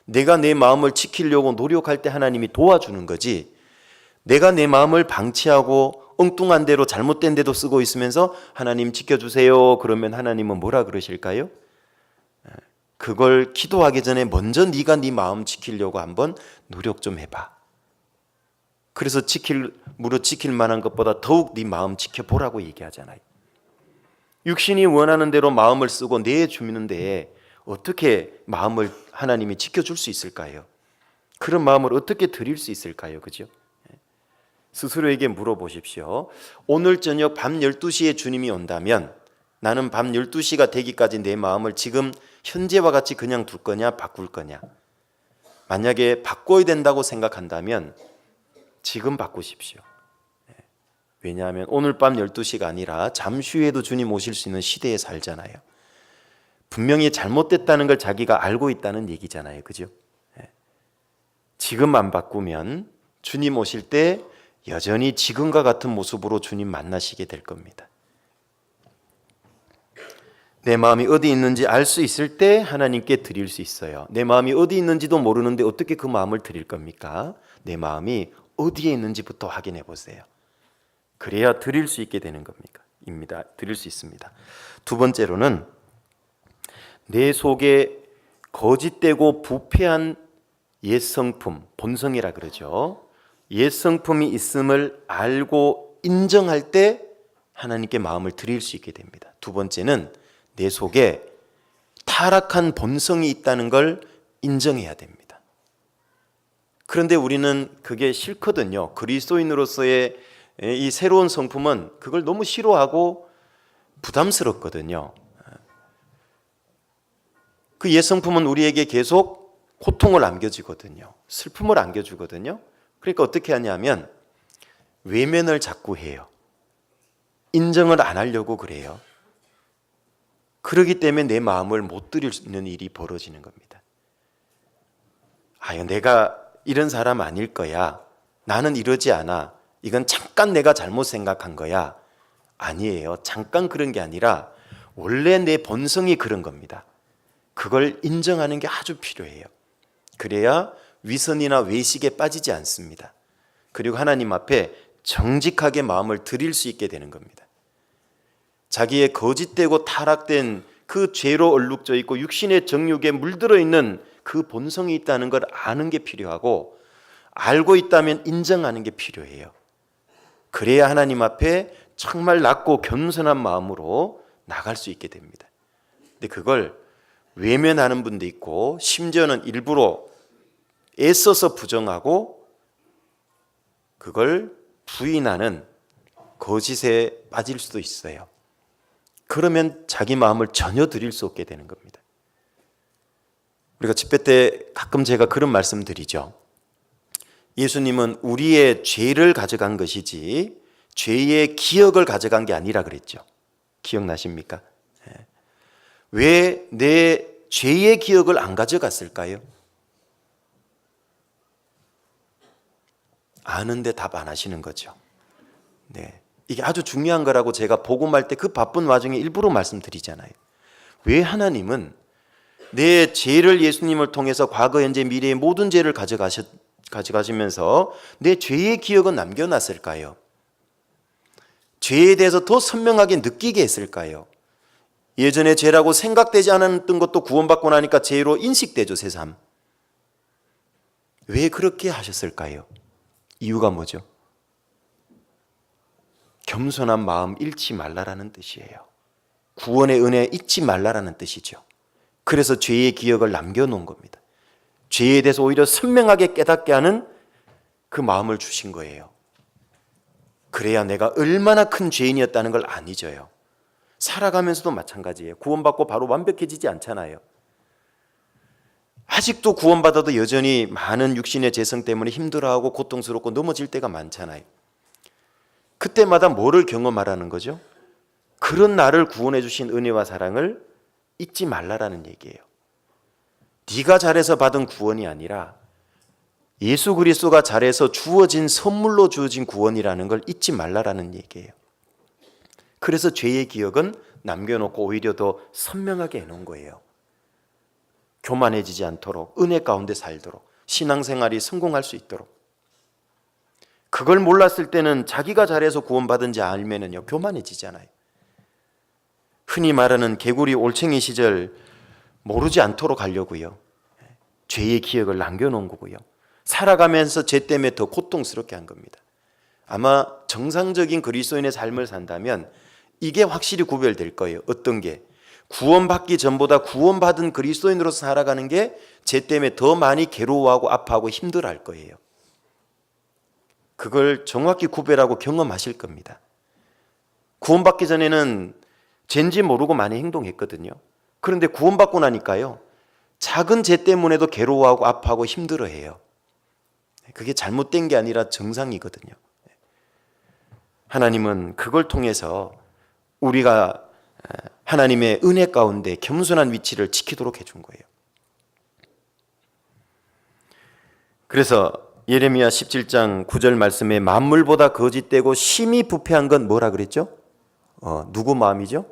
내가 내 마음을 지키려고 노력할 때 하나님이 도와주는 거지, 내가 내 마음을 방치하고 엉뚱한 대로 잘못된 데도 쓰고 있으면서 하나님 지켜주세요 그러면 하나님은 뭐라 그러실까요? 그걸 기도하기 전에 먼저 네가 네 마음 지키려고 한번 노력 좀 해봐. 그래서 무릇 지킬 만한 것보다 더욱 네 마음 지켜보라고 얘기하잖아요. 육신이 원하는 대로 마음을 쓰고 내주는데 어떻게 마음을 하나님이 지켜줄 수 있을까요? 그런 마음을 어떻게 드릴 수 있을까요? 그죠? 스스로에게 물어보십시오. 오늘 저녁 밤 12시에 주님이 온다면 나는 밤 12시가 되기까지 내 마음을 지금 현재와 같이 그냥 둘 거냐 바꿀 거냐. 만약에 바꿔야 된다고 생각한다면 지금 바꾸십시오. 왜냐하면 오늘 밤 12시가 아니라 잠시 후에도 주님 오실 수 있는 시대에 살잖아요. 분명히 잘못됐다는 걸 자기가 알고 있다는 얘기잖아요. 그죠? 지금 안 바꾸면 주님 오실 때 여전히 지금과 같은 모습으로 주님 만나시게 될 겁니다. 내 마음이 어디 있는지 알 수 있을 때 하나님께 드릴 수 있어요. 내 마음이 어디 있는지도 모르는데 어떻게 그 마음을 드릴 겁니까? 내 마음이 어디에 있는지부터 확인해 보세요. 그래야 드릴 수 있게 되는 겁니다. 드릴 수 있습니다. 두 번째로는 내 속에 거짓되고 부패한 옛 성품, 본성이라 그러죠. 옛 성품이 있음을 알고 인정할 때 하나님께 마음을 드릴 수 있게 됩니다. 두 번째는 내 속에 타락한 본성이 있다는 걸 인정해야 됩니다. 그런데 우리는 그게 싫거든요. 그리스도인으로서의 이 새로운 성품은 그걸 너무 싫어하고 부담스럽거든요. 그 옛 성품은 우리에게 계속 고통을 안겨주거든요. 슬픔을 안겨주거든요. 그러니까 어떻게 하냐면 외면을 자꾸 해요. 인정을 안 하려고 그래요. 그렇기 때문에 내 마음을 못 드릴 수 있는 일이 벌어지는 겁니다. 내가 이런 사람 아닐 거야. 나는 이러지 않아. 이건 잠깐 내가 잘못 생각한 거야. 아니에요. 잠깐 그런 게 아니라 원래 내 본성이 그런 겁니다. 그걸 인정하는 게 아주 필요해요. 그래야 위선이나 외식에 빠지지 않습니다. 그리고 하나님 앞에 정직하게 마음을 드릴 수 있게 되는 겁니다. 자기의 거짓되고 타락된 그 죄로 얼룩져 있고 육신의 정욕에 물들어 있는 그 본성이 있다는 걸 아는 게 필요하고, 알고 있다면 인정하는 게 필요해요. 그래야 하나님 앞에 정말 낮고 겸손한 마음으로 나갈 수 있게 됩니다. 근데 그걸 외면하는 분도 있고, 심지어는 일부러 애써서 부정하고 그걸 부인하는 거짓에 빠질 수도 있어요. 그러면 자기 마음을 전혀 드릴 수 없게 되는 겁니다. 우리가 집회 때 가끔 제가 그런 말씀 드리죠. 예수님은 우리의 죄를 가져간 것이지 죄의 기억을 가져간 게 아니라 그랬죠. 기억나십니까? 왜 내 죄의 기억을 안 가져갔을까요? 아는데 답 안 하시는 거죠. 네, 이게 아주 중요한 거라고 제가 복음할 때 그 바쁜 와중에 일부러 말씀드리잖아요. 왜 하나님은 내 죄를 예수님을 통해서 과거, 현재, 미래의 모든 죄를 가져가시면서 내 죄의 기억은 남겨놨을까요? 죄에 대해서 더 선명하게 느끼게 했을까요? 예전에 죄라고 생각되지 않았던 것도 구원받고 나니까 죄로 인식되죠, 새삼. 왜 그렇게 하셨을까요? 이유가 뭐죠? 겸손한 마음 잃지 말라라는 뜻이에요. 구원의 은혜 잊지 말라라는 뜻이죠. 그래서 죄의 기억을 남겨놓은 겁니다. 죄에 대해서 오히려 선명하게 깨닫게 하는 그 마음을 주신 거예요. 그래야 내가 얼마나 큰 죄인이었다는 걸 안 잊어요. 살아가면서도 마찬가지예요. 구원받고 바로 완벽해지지 않잖아요. 아직도 구원받아도 여전히 많은 육신의 죄성 때문에 힘들어하고 고통스럽고 넘어질 때가 많잖아요. 그때마다 뭐를 경험하라는 거죠? 그런 나를 구원해 주신 은혜와 사랑을 잊지 말라라는 얘기예요. 네가 잘해서 받은 구원이 아니라 예수 그리스도가 잘해서 주어진 선물로 주어진 구원이라는 걸 잊지 말라라는 얘기예요. 그래서 죄의 기억은 남겨놓고 오히려 더 선명하게 해놓은 거예요. 교만해지지 않도록, 은혜 가운데 살도록, 신앙생활이 성공할 수 있도록. 그걸 몰랐을 때는 자기가 잘해서 구원받은지 알면은요, 교만해지잖아요. 흔히 말하는 개구리 올챙이 시절 모르지 않도록 하려고요. 죄의 기억을 남겨놓은 거고요. 살아가면서 죄 때문에 더 고통스럽게 한 겁니다. 아마 정상적인 그리스도인의 삶을 산다면 이게 확실히 구별될 거예요. 어떤 게? 구원받기 전보다 구원받은 그리스도인으로서 살아가는 게 죄 때문에 더 많이 괴로워하고 아파하고 힘들어할 거예요. 그걸 정확히 구별하고 경험하실 겁니다. 구원받기 전에는 죄인지 모르고 많이 행동했거든요. 그런데 구원받고 나니까요, 작은 죄 때문에도 괴로워하고 아파하고 힘들어해요. 그게 잘못된 게 아니라 정상이거든요. 하나님은 그걸 통해서 우리가 하나님의 은혜 가운데 겸손한 위치를 지키도록 해준 거예요. 그래서 예레미야 17장 9절 말씀에 만물보다 거짓되고 심히 부패한 건 뭐라 그랬죠? 누구 마음이죠?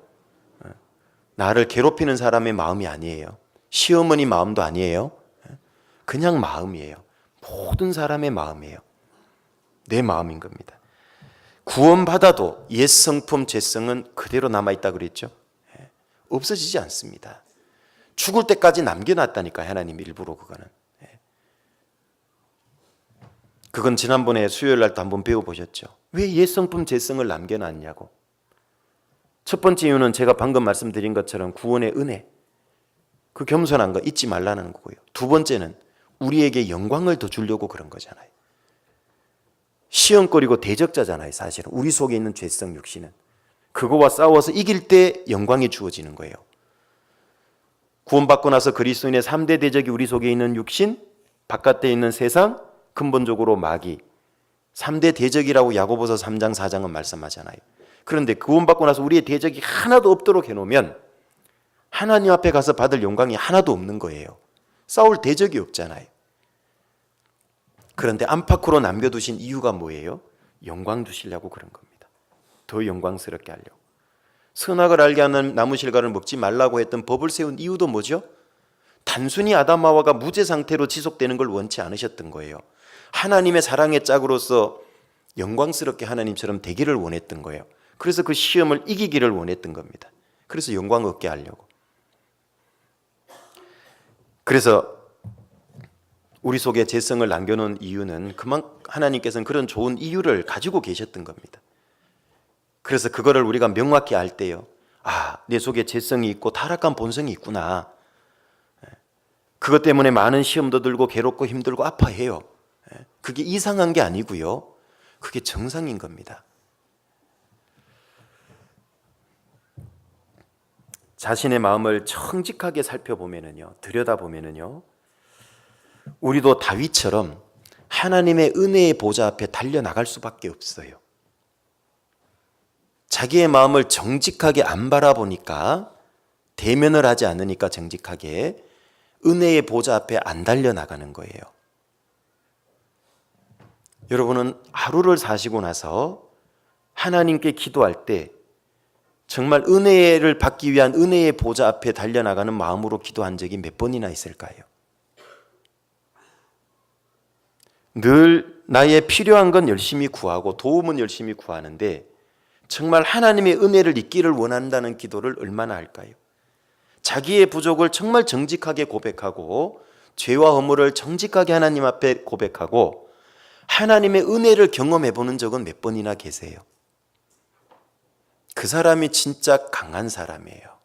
나를 괴롭히는 사람의 마음이 아니에요. 시어머니 마음도 아니에요. 그냥 마음이에요. 모든 사람의 마음이에요. 내 마음인 겁니다. 구원받아도 옛 성품, 죄성은 그대로 남아있다 그랬죠? 없어지지 않습니다. 죽을 때까지 남겨놨다니까, 하나님 일부러 그거는. 그건 지난번에 수요일 날도 한번 배워보셨죠? 왜 옛 성품, 죄성을 남겨놨냐고. 첫 번째 이유는 제가 방금 말씀드린 것처럼 구원의 은혜, 그 겸손한 거 잊지 말라는 거고요. 두 번째는 우리에게 영광을 더 주려고 그런 거잖아요. 시험거리고 대적자잖아요. 사실은 우리 속에 있는 죄성 육신은 그거와 싸워서 이길 때 영광이 주어지는 거예요. 구원받고 나서 그리스도인의 3대 대적이 우리 속에 있는 육신, 바깥에 있는 세상, 근본적으로 마귀, 3대 대적이라고 야고보서 3장 4장은 말씀하잖아요. 그런데 구원받고 나서 우리의 대적이 하나도 없도록 해놓으면 하나님 앞에 가서 받을 영광이 하나도 없는 거예요. 싸울 대적이 없잖아요. 그런데 안팎으로 남겨두신 이유가 뭐예요? 영광 두시려고 그런 겁니다. 더 영광스럽게 하려고. 선악을 알게 하는 나무 실과를 먹지 말라고 했던 법을 세운 이유도 뭐죠? 단순히 아담 하와가 무죄 상태로 지속되는 걸 원치 않으셨던 거예요. 하나님의 사랑의 짝으로서 영광스럽게 하나님처럼 되기를 원했던 거예요. 그래서 그 시험을 이기기를 원했던 겁니다. 그래서 영광 얻게 하려고. 그래서 우리 속에 재성을 남겨놓은 이유는 하나님께서는 그런 좋은 이유를 가지고 계셨던 겁니다. 그래서 그거를 우리가 명확히 알 때요, 내 속에 재성이 있고 타락한 본성이 있구나. 그것 때문에 많은 시험도 들고 괴롭고 힘들고 아파해요. 그게 이상한 게 아니고요, 그게 정상인 겁니다. 자신의 마음을 정직하게 살펴보면은요, 들여다보면은요, 우리도 다윗처럼 하나님의 은혜의 보좌 앞에 달려나갈 수밖에 없어요. 자기의 마음을 정직하게 안 바라보니까, 대면을 하지 않으니까 정직하게 은혜의 보좌 앞에 안 달려나가는 거예요. 여러분은 하루를 사시고 나서 하나님께 기도할 때 정말 은혜를 받기 위한 은혜의 보좌 앞에 달려나가는 마음으로 기도한 적이 몇 번이나 있을까요? 늘 나의 필요한 건 열심히 구하고 도움은 열심히 구하는데 정말 하나님의 은혜를 잊기를 원한다는 기도를 얼마나 할까요? 자기의 부족을 정말 정직하게 고백하고 죄와 허물을 정직하게 하나님 앞에 고백하고 하나님의 은혜를 경험해 보는 적은 몇 번이나 계세요? 그 사람이 진짜 강한 사람이에요.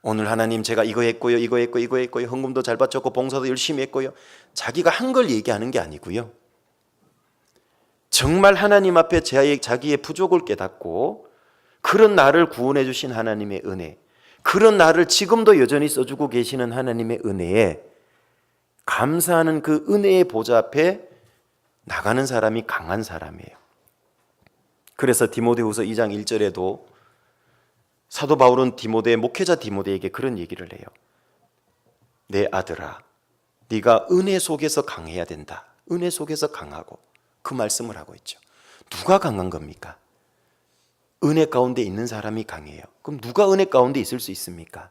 오늘 하나님 제가 이거 했고요, 이거 했고, 이거 했고요, 헌금도 잘 바쳤고 봉사도 열심히 했고요. 자기가 한 걸 얘기하는 게 아니고요, 정말 하나님 앞에 자기의 부족을 깨닫고 그런 나를 구원해 주신 하나님의 은혜, 그런 나를 지금도 여전히 써주고 계시는 하나님의 은혜에 감사하는 그 은혜의 보좌 앞에 나가는 사람이 강한 사람이에요. 그래서 디모데후서 2장 1절에도 사도 바울은 목회자 디모데에게 그런 얘기를 해요. 내 아들아, 네가 은혜 속에서 강해야 된다. 은혜 속에서 강하고, 그 말씀을 하고 있죠. 누가 강한 겁니까? 은혜 가운데 있는 사람이 강해요. 그럼 누가 은혜 가운데 있을 수 있습니까?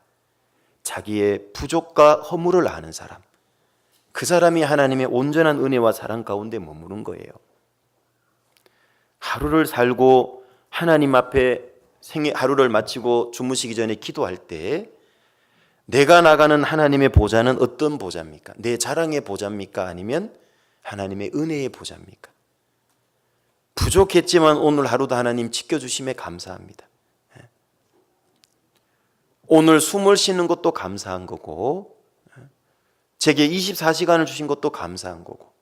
자기의 부족과 허물을 아는 사람, 그 사람이 하나님의 온전한 은혜와 사랑 가운데 머무는 거예요. 하루를 살고 하나님 앞에 하루를 마치고 주무시기 전에 기도할 때 내가 나가는 하나님의 보좌는 어떤 보좌입니까? 내 자랑의 보좌입니까? 아니면 하나님의 은혜의 보좌입니까? 부족했지만 오늘 하루도 하나님 지켜주심에 감사합니다. 오늘 숨을 쉬는 것도 감사한 거고, 제게 24시간을 주신 것도 감사한 거고,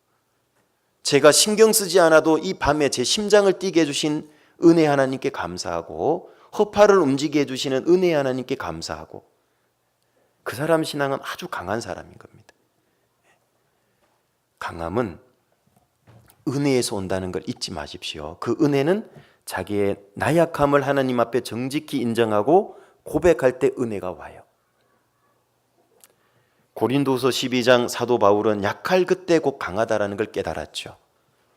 제가 신경 쓰지 않아도 이 밤에 제 심장을 뛰게 해주신 은혜 하나님께 감사하고, 허파를 움직이게 해주시는 은혜 하나님께 감사하고, 그 사람 신앙은 아주 강한 사람인 겁니다. 강함은 은혜에서 온다는 걸 잊지 마십시오. 그 은혜는 자기의 나약함을 하나님 앞에 정직히 인정하고 고백할 때 은혜가 와요. 고린도서 12장 사도 바울은 약할 그때 곧 강하다라는 걸 깨달았죠.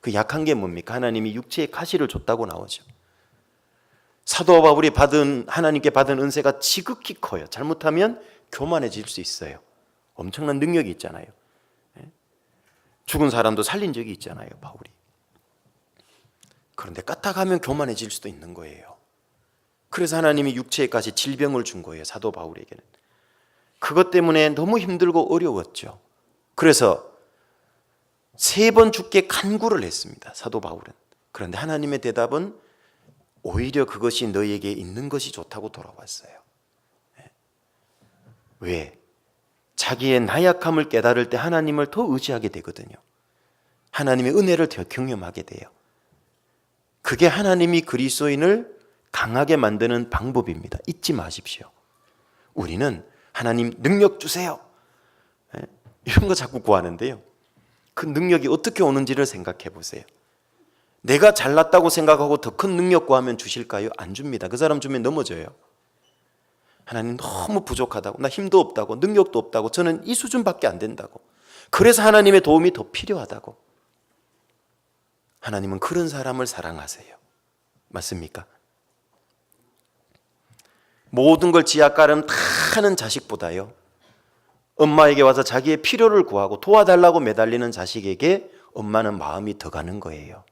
그 약한 게 뭡니까? 하나님이 육체의 가시를 줬다고 나오죠. 사도 바울이 하나님께 받은 은혜가 지극히 커요. 잘못하면 교만해질 수 있어요. 엄청난 능력이 있잖아요. 죽은 사람도 살린 적이 있잖아요, 바울이. 그런데 까딱하면 교만해질 수도 있는 거예요. 그래서 하나님이 육체에까지 질병을 준 거예요, 사도 바울에게는. 그것 때문에 너무 힘들고 어려웠죠. 그래서 3번 죽게 간구를 했습니다, 사도 바울은. 그런데 하나님의 대답은 오히려 그것이 너에게 있는 것이 좋다고 돌아왔어요. 왜? 자기의 나약함을 깨달을 때 하나님을 더 의지하게 되거든요. 하나님의 은혜를 더 경험하게 돼요. 그게 하나님이 그리스도인을 강하게 만드는 방법입니다. 잊지 마십시오. 우리는 하나님 능력 주세요, 이런 거 자꾸 구하는데요, 그 능력이 어떻게 오는지를 생각해 보세요. 내가 잘났다고 생각하고 더 큰 능력 구하면 주실까요? 안 줍니다. 그 사람 주면 넘어져요. 하나님 너무 부족하다고, 나 힘도 없다고, 능력도 없다고, 저는 이 수준밖에 안 된다고, 그래서 하나님의 도움이 더 필요하다고. 하나님은 그런 사람을 사랑하세요. 맞습니까? 모든 걸 지하가름 다 하는 자식보다요, 엄마에게 와서 자기의 필요를 구하고 도와달라고 매달리는 자식에게 엄마는 마음이 더 가는 거예요.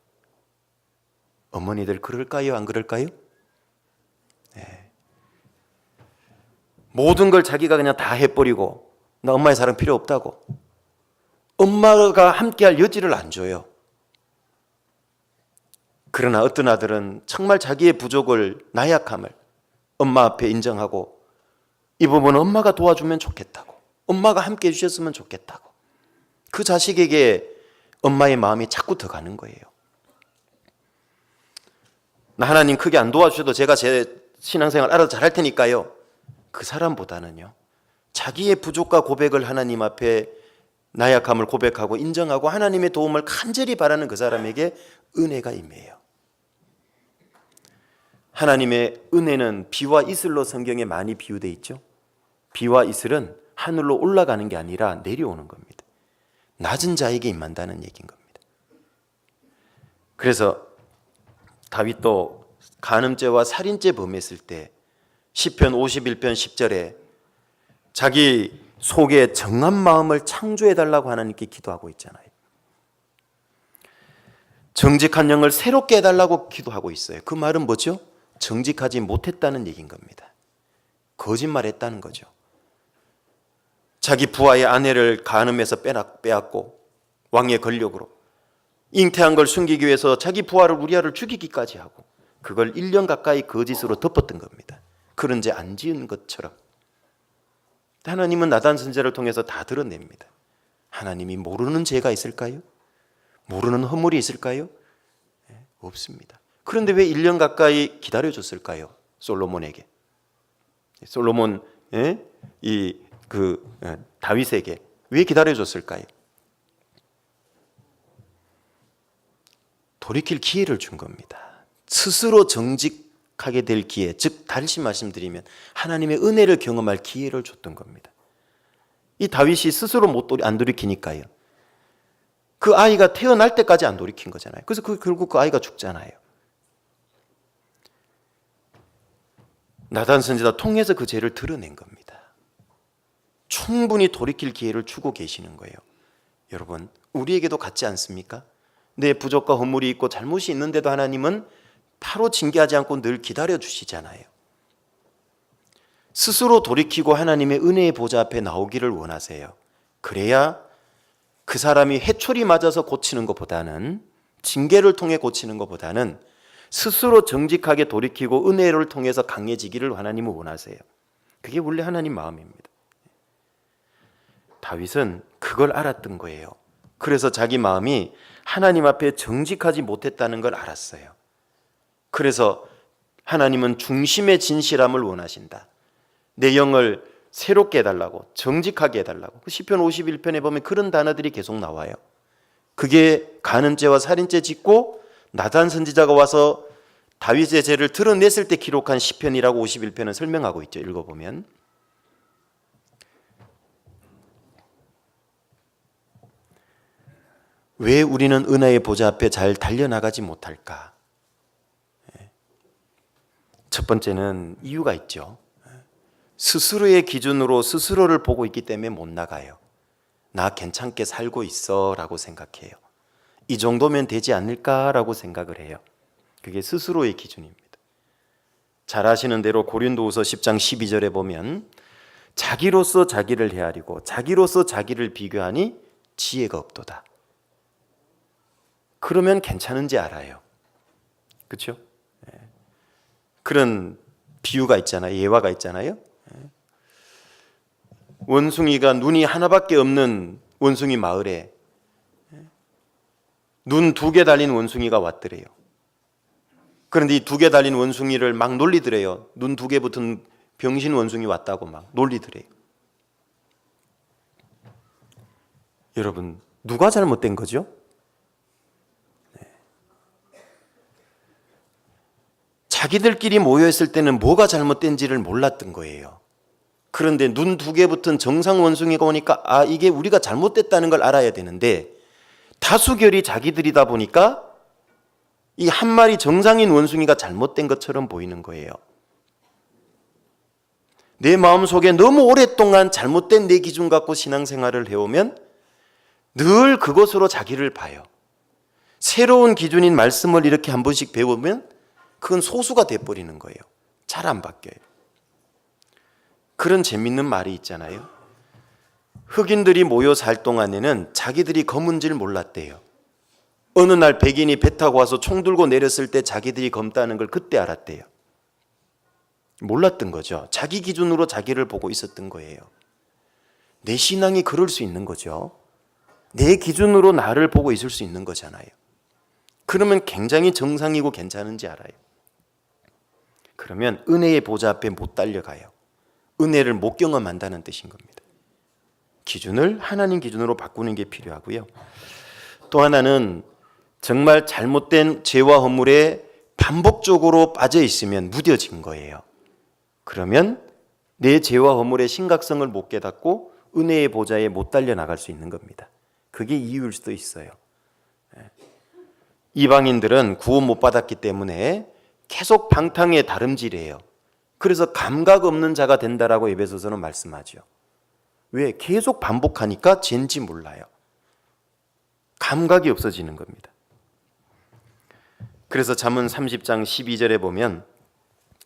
어머니들 그럴까요? 안 그럴까요? 네. 모든 걸 자기가 그냥 다 해버리고 나 엄마의 사랑 필요 없다고 엄마가 함께할 여지를 안 줘요. 그러나 어떤 아들은 정말 자기의 부족을, 나약함을 엄마 앞에 인정하고 이 부분은 엄마가 도와주면 좋겠다고, 엄마가 함께 해주셨으면 좋겠다고, 그 자식에게 엄마의 마음이 자꾸 더 가는 거예요. 나 하나님 크게 안 도와주셔도 제가 제 신앙생활 알아서 잘할 테니까요. 그 사람보다는요, 자기의 부족과 고백을 하나님 앞에, 나약함을 고백하고 인정하고 하나님의 도움을 간절히 바라는 그 사람에게 은혜가 임해요. 하나님의 은혜는 비와 이슬로 성경에 많이 비유되어 있죠. 비와 이슬은 하늘로 올라가는 게 아니라 내려오는 겁니다. 낮은 자에게 임한다는 얘기인 겁니다. 그래서 다윗도 간음죄와 살인죄 범했을 때 시편 51편 10절에 자기 속에 정한 마음을 창조해달라고 하나님께 기도하고 있잖아요. 정직한 영을 새롭게 해달라고 기도하고 있어요. 그 말은 뭐죠? 정직하지 못했다는 얘기인 겁니다. 거짓말했다는 거죠. 자기 부하의 아내를 간음해서 빼앗고 왕의 권력으로 잉태한 걸 숨기기 위해서 자기 부하를 우리아를 죽이기까지 하고 그걸 1년 가까이 거짓으로 덮었던 겁니다. 그런 죄 안 지은 것처럼. 하나님은 나단 선지자를 통해서 다 드러냅니다. 하나님이 모르는 죄가 있을까요? 모르는 허물이 있을까요? 없습니다. 그런데 왜 1년 가까이 기다려줬을까요? 솔로몬에게. 솔로몬, 다윗에게 왜 기다려줬을까요? 돌이킬 기회를 준 겁니다. 스스로 정직하게 될 기회, 즉 다시 말씀드리면 하나님의 은혜를 경험할 기회를 줬던 겁니다. 이 다윗이 스스로 안 돌이키니까요. 그 아이가 태어날 때까지 안 돌이킨 거잖아요. 그래서 결국 그 아이가 죽잖아요. 나단 선지자 통해서 그 죄를 드러낸 겁니다. 충분히 돌이킬 기회를 주고 계시는 거예요. 여러분, 우리에게도 같지 않습니까? 내 부족과 허물이 있고 잘못이 있는데도 하나님은 바로 징계하지 않고 늘 기다려 주시잖아요. 스스로 돌이키고 하나님의 은혜의 보좌 앞에 나오기를 원하세요. 그래야 그 사람이 회초리 맞아서 고치는 것보다는, 징계를 통해 고치는 것보다는 스스로 정직하게 돌이키고 은혜를 통해서 강해지기를 하나님은 원하세요. 그게 원래 하나님 마음입니다. 다윗은 그걸 알았던 거예요. 그래서 자기 마음이 하나님 앞에 정직하지 못했다는 걸 알았어요. 그래서 하나님은 중심의 진실함을 원하신다. 내 영을 새롭게 해달라고, 정직하게 해달라고. 시편 51편에 보면 그런 단어들이 계속 나와요. 그게 간음죄와 살인죄 짓고 나단 선지자가 와서 다윗의 죄를 드러냈을 때 기록한 시편이라고 51편은 설명하고 있죠. 읽어보면 왜 우리는 은혜의 보좌 앞에 잘 달려나가지 못할까? 첫 번째는 이유가 있죠. 스스로의 기준으로 스스로를 보고 있기 때문에 못 나가요. 나 괜찮게 살고 있어 라고 생각해요. 이 정도면 되지 않을까라고 생각을 해요. 그게 스스로의 기준입니다. 잘 아시는 대로 고린도후서 10장 12절에 보면 자기로서 자기를 헤아리고 자기로서 자기를 비교하니 지혜가 없도다. 그러면 괜찮은지 알아요. 그렇죠? 그런 비유가 있잖아요. 예화가 있잖아요. 원숭이가 눈이 하나밖에 없는 원숭이 마을에 눈 2개 달린 원숭이가 왔더래요. 그런데 이 2개 달린 원숭이를 막 놀리더래요. 눈 2개 붙은 병신 원숭이 왔다고 막 놀리더래요. 여러분, 누가 잘못된 거죠? 자기들끼리 모여있을 때는 뭐가 잘못된지를 몰랐던 거예요. 그런데 눈 2개 붙은 정상 원숭이가 오니까 이게 우리가 잘못됐다는 걸 알아야 되는데 다수결이 자기들이다 보니까 이 한 마리 정상인 원숭이가 잘못된 것처럼 보이는 거예요. 내 마음속에 너무 오랫동안 잘못된 내 기준 갖고 신앙생활을 해오면 늘 그것으로 자기를 봐요. 새로운 기준인 말씀을 이렇게 한 번씩 배우면 그건 소수가 돼버리는 거예요. 잘 안 바뀌어요. 그런 재밌는 말이 있잖아요. 흑인들이 모여 살 동안에는 자기들이 검은지를 몰랐대요. 어느 날 백인이 배 타고 와서 총 들고 내렸을 때 자기들이 검다는 걸 그때 알았대요. 몰랐던 거죠. 자기 기준으로 자기를 보고 있었던 거예요. 내 신앙이 그럴 수 있는 거죠. 내 기준으로 나를 보고 있을 수 있는 거잖아요. 그러면 굉장히 정상이고 괜찮은지 알아요. 그러면 은혜의 보좌 앞에 못 달려가요. 은혜를 못 경험한다는 뜻인 겁니다. 기준을 하나님 기준으로 바꾸는 게 필요하고요. 또 하나는 정말 잘못된 죄와 허물에 반복적으로 빠져 있으면 무뎌진 거예요. 그러면 내 죄와 허물의 심각성을 못 깨닫고 은혜의 보좌에 못 달려나갈 수 있는 겁니다. 그게 이유일 수도 있어요. 이방인들은 구원 못 받았기 때문에 계속 방탕에 다름질이에요. 그래서 감각 없는 자가 된다라고 에베소서는 말씀하죠. 왜? 계속 반복하니까 죄인지 몰라요. 감각이 없어지는 겁니다. 그래서 잠언 30장 12절에 보면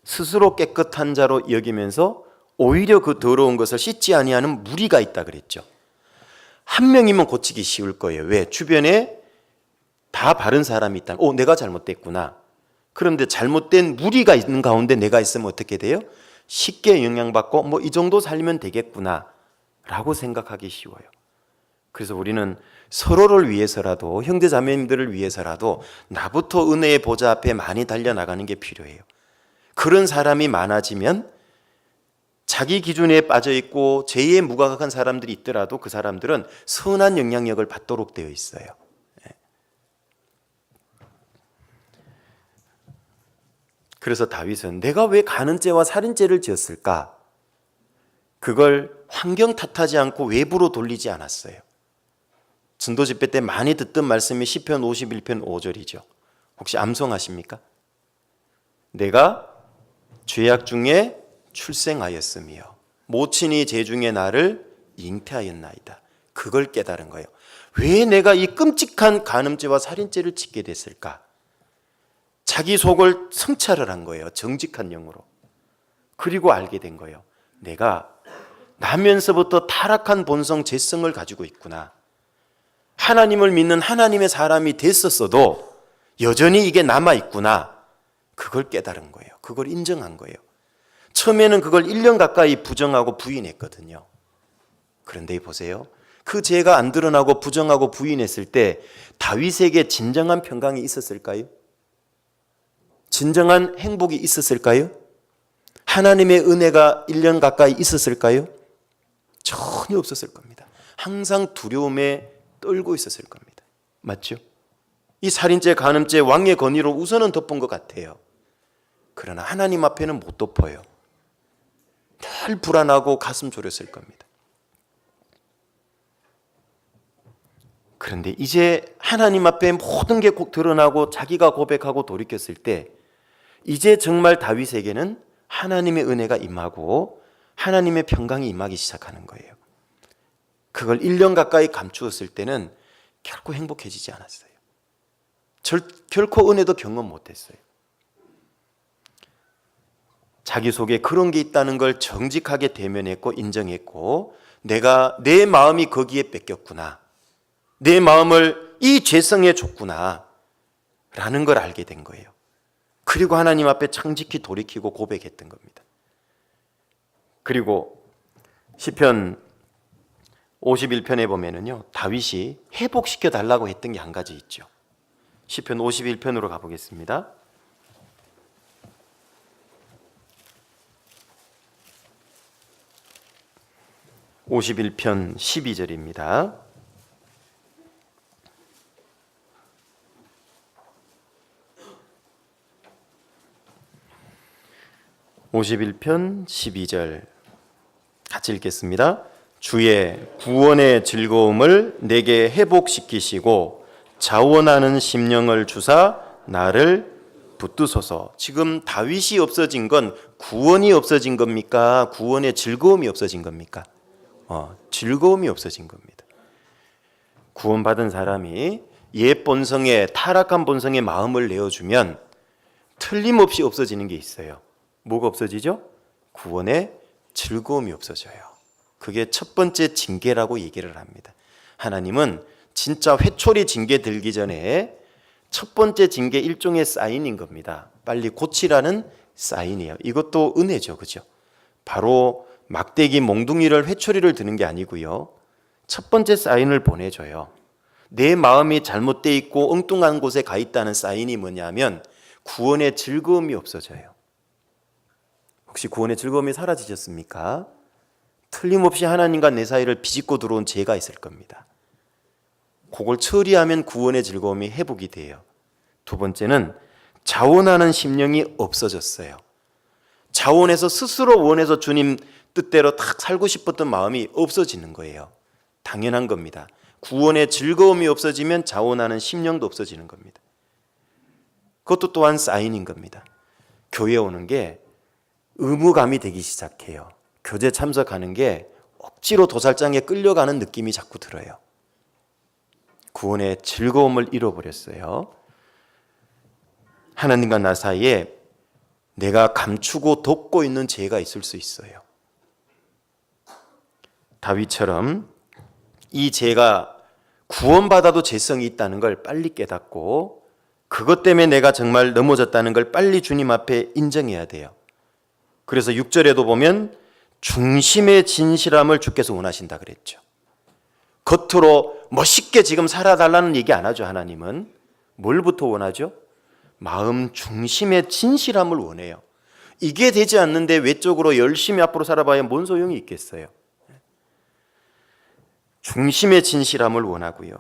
스스로 깨끗한 자로 여기면서 오히려 그 더러운 것을 씻지 아니하는 무리가 있다 그랬죠. 한 명이면 고치기 쉬울 거예요. 왜? 주변에 다 바른 사람이 있다. 내가 잘못됐구나. 그런데 잘못된 무리가 있는 가운데 내가 있으면 어떻게 돼요? 쉽게 영향받고 이 정도 살면 되겠구나 라고 생각하기 쉬워요. 그래서 우리는 서로를 위해서라도 형제 자매님들을 위해서라도 나부터 은혜의 보좌 앞에 많이 달려나가는 게 필요해요. 그런 사람이 많아지면 자기 기준에 빠져있고 죄에 무감각한 사람들이 있더라도 그 사람들은 선한 영향력을 받도록 되어 있어요. 그래서 다윗은 내가 왜 간음죄와 살인죄를 지었을까? 그걸 환경 탓하지 않고 외부로 돌리지 않았어요. 전도 집회 때 많이 듣던 말씀이 시편 51편 5절이죠. 혹시 암송하십니까? 내가 죄악 중에 출생하였으며 모친이 제 중에 나를 잉태하였나이다. 그걸 깨달은 거예요. 왜 내가 이 끔찍한 간음죄와 살인죄를 짓게 됐을까? 자기 속을 성찰을 한 거예요. 정직한 영으로. 그리고 알게 된 거예요. 내가 나면서부터 타락한 본성, 죄성을 가지고 있구나. 하나님을 믿는 하나님의 사람이 됐었어도 여전히 이게 남아있구나. 그걸 깨달은 거예요. 그걸 인정한 거예요. 처음에는 그걸 1년 가까이 부정하고 부인했거든요. 그런데 보세요. 그 죄가 안 드러나고 부정하고 부인했을 때 다윗에게 진정한 평강이 있었을까요? 진정한 행복이 있었을까요? 하나님의 은혜가 1년 가까이 있었을까요? 전혀 없었을 겁니다. 항상 두려움에 떨고 있었을 겁니다. 맞죠? 이 살인죄, 간음죄, 왕의 권위로 우선은 덮은 것 같아요. 그러나 하나님 앞에는 못 덮어요. 늘 불안하고 가슴 졸였을 겁니다. 그런데 이제 하나님 앞에 모든 게 꼭 드러나고 자기가 고백하고 돌이켰을 때 이제 정말 다윗에게는 하나님의 은혜가 임하고 하나님의 평강이 임하기 시작하는 거예요. 그걸 1년 가까이 감추었을 때는 결코 행복해지지 않았어요. 결코 은혜도 경험 못했어요. 자기 속에 그런 게 있다는 걸 정직하게 대면했고 인정했고 내 마음이 거기에 뺏겼구나. 내 마음을 이 죄성에 줬구나 라는 걸 알게 된 거예요. 그리고 하나님 앞에 창직히 돌이키고 고백했던 겁니다. 그리고 시편 51편에 보면은요, 다윗이 회복시켜 달라고 했던 게 한 가지 있죠. 시편 51편으로 가보겠습니다. (51편) 12절입니다. (51편) 12절 같이 읽겠습니다. 주의 구원의 즐거움을 내게 회복시키시고 자원하는 심령을 주사 나를 붙드소서. 지금 다윗이 없어진 건 구원이 없어진 겁니까? 구원의 즐거움이 없어진 겁니까? 즐거움이 없어진 겁니다. 구원받은 사람이 옛 본성에, 타락한 본성에 마음을 내어주면 틀림없이 없어지는 게 있어요. 뭐가 없어지죠? 구원의 즐거움이 없어져요. 그게 첫 번째 징계라고 얘기를 합니다. 하나님은 진짜 회초리 징계 들기 전에 첫 번째 징계 일종의 사인인 겁니다. 빨리 고치라는 사인이에요. 이것도 은혜죠, 그죠? 바로 막대기 몽둥이를 회초리를 드는 게 아니고요. 첫 번째 사인을 보내줘요. 내 마음이 잘못되어 있고 엉뚱한 곳에 가 있다는 사인이 뭐냐면 구원의 즐거움이 없어져요. 혹시 구원의 즐거움이 사라지셨습니까? 틀림없이 하나님과 내 사이를 비집고 들어온 죄가 있을 겁니다. 그걸 처리하면 구원의 즐거움이 회복이 돼요. 두 번째는 자원하는 심령이 없어졌어요. 자원해서 스스로 원해서 주님 뜻대로 딱 살고 싶었던 마음이 없어지는 거예요. 당연한 겁니다. 구원의 즐거움이 없어지면 자원하는 심령도 없어지는 겁니다. 그것도 또한 사인인 겁니다. 교회 오는 게 의무감이 되기 시작해요. 교제 참석하는 게 억지로 도살장에 끌려가는 느낌이 자꾸 들어요. 구원의 즐거움을 잃어버렸어요. 하나님과 나 사이에 내가 감추고 덮고 있는 죄가 있을 수 있어요. 다윗처럼 이 죄가 구원받아도 죄성이 있다는 걸 빨리 깨닫고 그것 때문에 내가 정말 넘어졌다는 걸 빨리 주님 앞에 인정해야 돼요. 그래서 6절에도 보면 중심의 진실함을 주께서 원하신다 그랬죠. 겉으로 멋있게 지금 살아달라는 얘기 안 하죠. 하나님은 뭘부터 원하죠? 마음 중심의 진실함을 원해요. 이게 되지 않는데 외적으로 열심히 앞으로 살아봐야 뭔 소용이 있겠어요. 중심의 진실함을 원하고요.